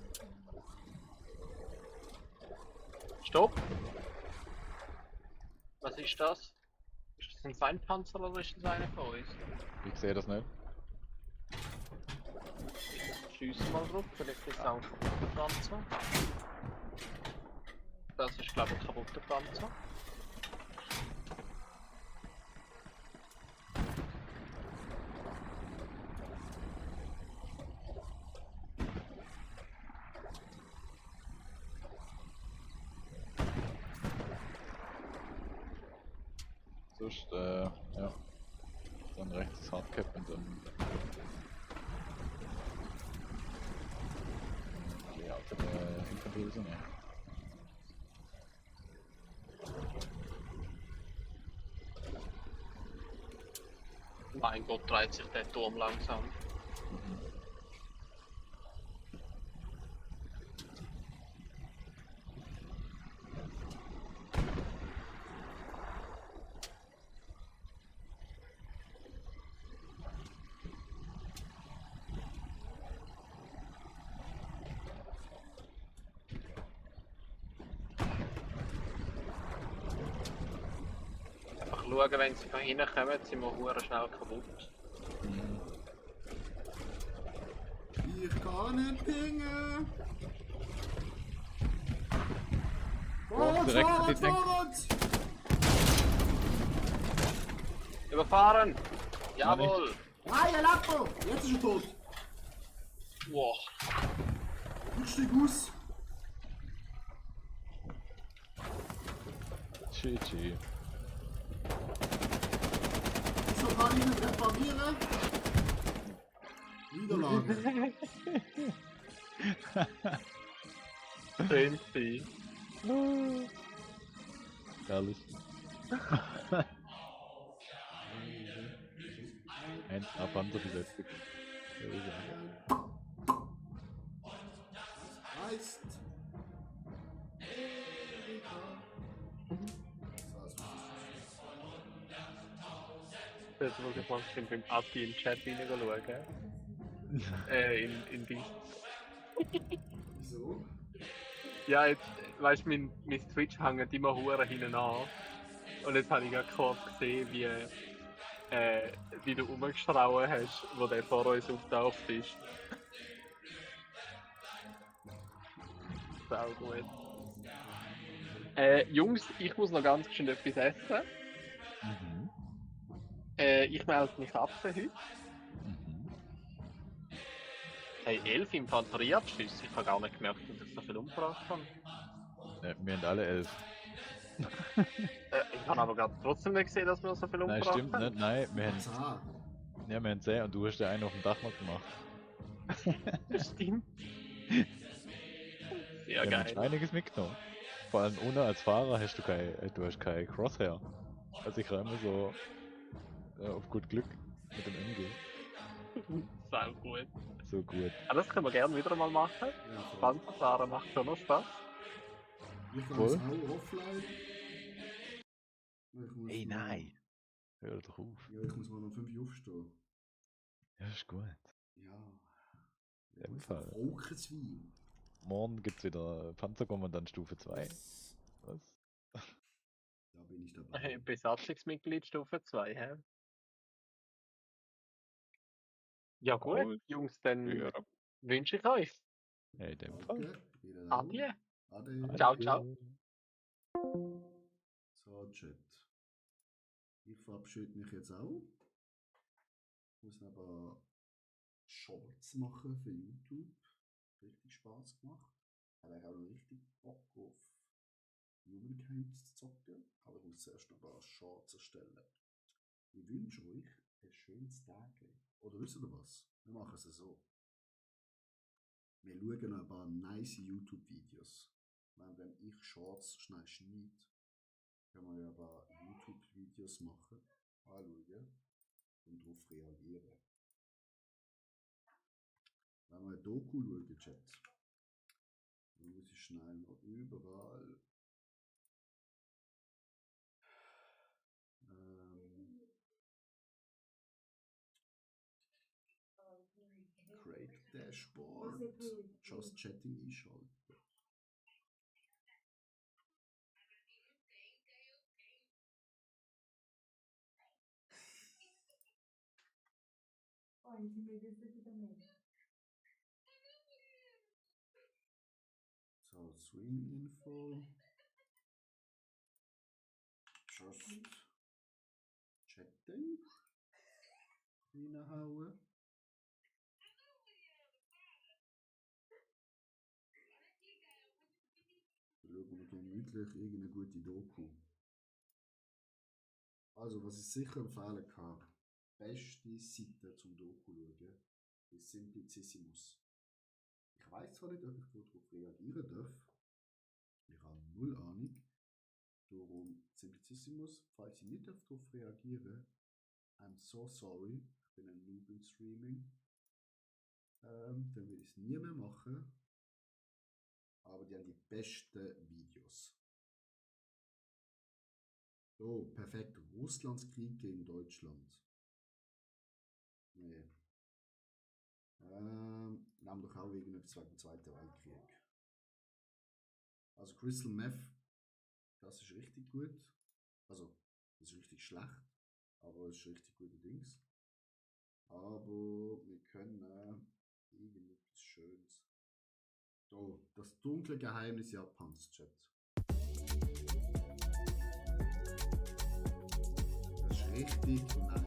Stopp! Was ist das? Ist das ein Feindpanzer oder ist das einer von uns? Ich sehe das nicht. Schiessen mal drauf, vielleicht ist es auch ein kaputter Panzer. Das ist glaube ich ein kaputter Panzer. Sonst, ja. Dann rechts das Hardcap und dann. Die Auto der Infanterie ne? Mein Gott, dreht sich der Turm langsam. Einfach schauen, wenn sie von hinten kommen, sind wir hure schnell kaputt. Ich kann nicht pingen! Oh, direkt an die Tank. Überfahren! Jawohl! Nein, er lebt noch! Jetzt ist er tot! Wow. Ich steig aus! GG. Wieso kann ich nicht reparieren? Niederlage. Schön sein. Herrlich. Ein Panzer besetzt. Heißt. Jetzt muss ich mal beim Atti in den Chat hineinschauen. In die. Wieso? Ja, jetzt, weißt du, mein Twitch hängt immer hure hinten an. Und jetzt habe ich gerade kurz gesehen, wie du rumgeschrauen hast, wo der vor uns auftaucht ist. Sau gut. Jungs, ich muss noch ganz schön etwas essen. Mhm. Ich melde mich ab für heute. Mhm. Hey, 11 Infanterieabschüsse. Ich habe gar nicht gemerkt, dass ich so viel umgebracht habe. Ja, wir haben alle 11. Ich habe aber gerade trotzdem nicht gesehen, dass wir so viel Nein, umgebracht stimmt haben. nicht. Nein, wir haben. Zahn. Ja, wir haben 10 und du hast ja einen auf dem Dach noch gemacht. Das stimmt. Sehr Wir haben geil. schon einiges mitgenommen. Vor allem ohne als Fahrer hast du kein Crosshair. Also ich reime so auf gut Glück mit dem MG. Sau gut. So gut. Aber das können wir gerne wieder mal machen. Ja, voll. Panzerfahren macht schon noch Spaß. Ich kann Voll. es auch offline. Ich muss Ey, mal- nein! Hör doch auf. Ja, ich muss mal um 5 Uhr aufstehen. Ja, ist gut. Ja. In dem Fall. Rokerswil. Morgen gibt's wieder Panzerkommandant Stufe 2. Was? Da bin ich dabei. Besatzungsmitglied Stufe 2, hä? Ja gut, Jungs, dann wünsche ich euch. Ja, in dem Fall. Danke, wieder Adieu. Ade. Ciao, ciao. So, Chat. Ich verabschiede mich jetzt auch. Ich muss aber Shorts machen für YouTube. Richtig Spaß gemacht. Habe auch noch richtig Bock auf Humankind zu zocken. Aber ich muss zuerst noch ein paar Shorts erstellen. Ich wünsche euch ein schönes Tag. Oder wisst ihr was? Wir machen es so. Wir schauen noch ein paar nice YouTube-Videos. Wenn ich Shorts schnell schneide, können wir ja ein paar YouTube-Videos machen, anschauen und darauf reagieren. Wenn wir ein Doku schauen, Chat, dann muss ich schnell noch überall Create Dashboard, Just Chatting einschalten. So, Swing Info. Just Chatting. Reinhauen. Schauen wir gemütlich irgendeine gute Doku. Also, was ich sicher empfehlen kann, beste Seite zum Doku schauen, ist Simplicissimus. Ich weiß zwar nicht, ob ich darauf reagieren darf. Ich habe null Ahnung. Darum Simplicissimus, falls ich nicht darauf reagieren, I'm so sorry, ich bin ein Noob im Streaming. Dann will ich es nie mehr machen. Aber die haben die besten Videos. So, perfekt. Russlands Krieg gegen Deutschland. Nee. Nahm doch auch irgendetwas wegen dem Zweiten Weltkrieg. Also Crystal Meth, das ist richtig gut. Also, das ist richtig schlecht, aber es ist richtig gute Dings. Aber wir können irgendetwas Schönes. So, das dunkle Geheimnis Japans, Chat. Das ist richtig nice.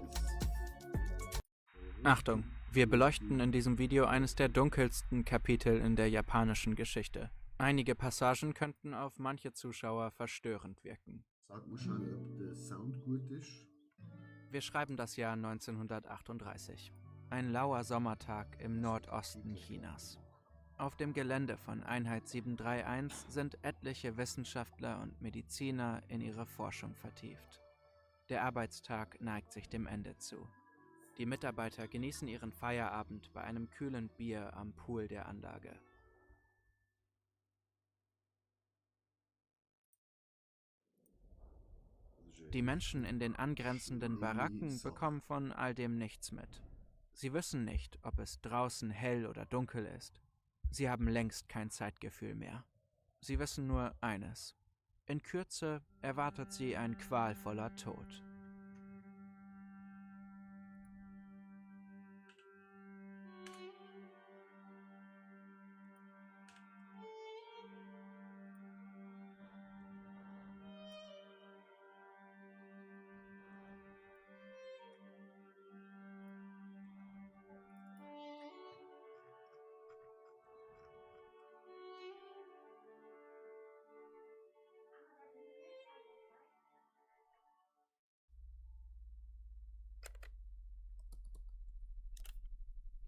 Achtung, wir beleuchten in diesem Video eines der dunkelsten Kapitel in der japanischen Geschichte. Einige Passagen könnten auf manche Zuschauer verstörend wirken. Sag mal schnell, ob der Sound gut ist. Wir schreiben das Jahr 1938. Ein lauer Sommertag im Nordosten Chinas. Auf dem Gelände von Einheit 731 sind etliche Wissenschaftler und Mediziner in ihre Forschung vertieft. Der Arbeitstag neigt sich dem Ende zu. Die Mitarbeiter genießen ihren Feierabend bei einem kühlen Bier am Pool der Anlage. Die Menschen in den angrenzenden Baracken bekommen von all dem nichts mit. Sie wissen nicht, ob es draußen hell oder dunkel ist. Sie haben längst kein Zeitgefühl mehr. Sie wissen nur eines: In Kürze erwartet sie ein qualvoller Tod.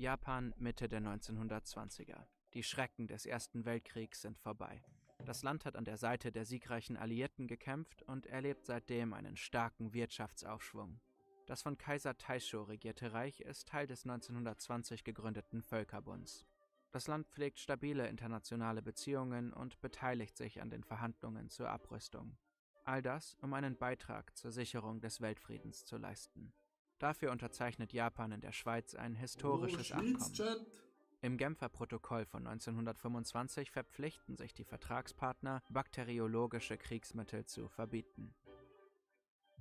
Japan Mitte der 1920er. Die Schrecken des Ersten Weltkriegs sind vorbei. Das Land hat an der Seite der siegreichen Alliierten gekämpft und erlebt seitdem einen starken Wirtschaftsaufschwung. Das von Kaiser Taisho regierte Reich ist Teil des 1920 gegründeten Völkerbunds. Das Land pflegt stabile internationale Beziehungen und beteiligt sich an den Verhandlungen zur Abrüstung. All das, um einen Beitrag zur Sicherung des Weltfriedens zu leisten. Dafür unterzeichnet Japan in der Schweiz ein historisches Abkommen. Im Genfer Protokoll von 1925 verpflichten sich die Vertragspartner, bakteriologische Kriegsmittel zu verbieten.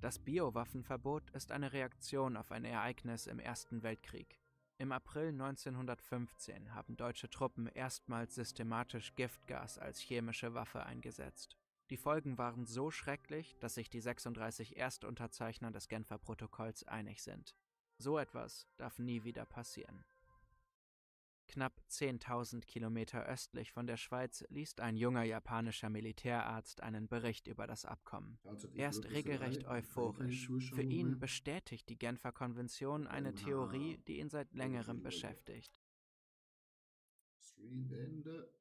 Das Biowaffenverbot ist eine Reaktion auf ein Ereignis im Ersten Weltkrieg. Im April 1915 haben deutsche Truppen erstmals systematisch Giftgas als chemische Waffe eingesetzt. Die Folgen waren so schrecklich, dass sich die 36 Erstunterzeichner des Genfer Protokolls einig sind. So etwas darf nie wieder passieren. Knapp 10.000 Kilometer östlich von der Schweiz liest ein junger japanischer Militärarzt einen Bericht über das Abkommen. Er ist regelrecht euphorisch. Für ihn bestätigt die Genfer Konvention eine Theorie, die ihn seit längerem beschäftigt. Stream beende.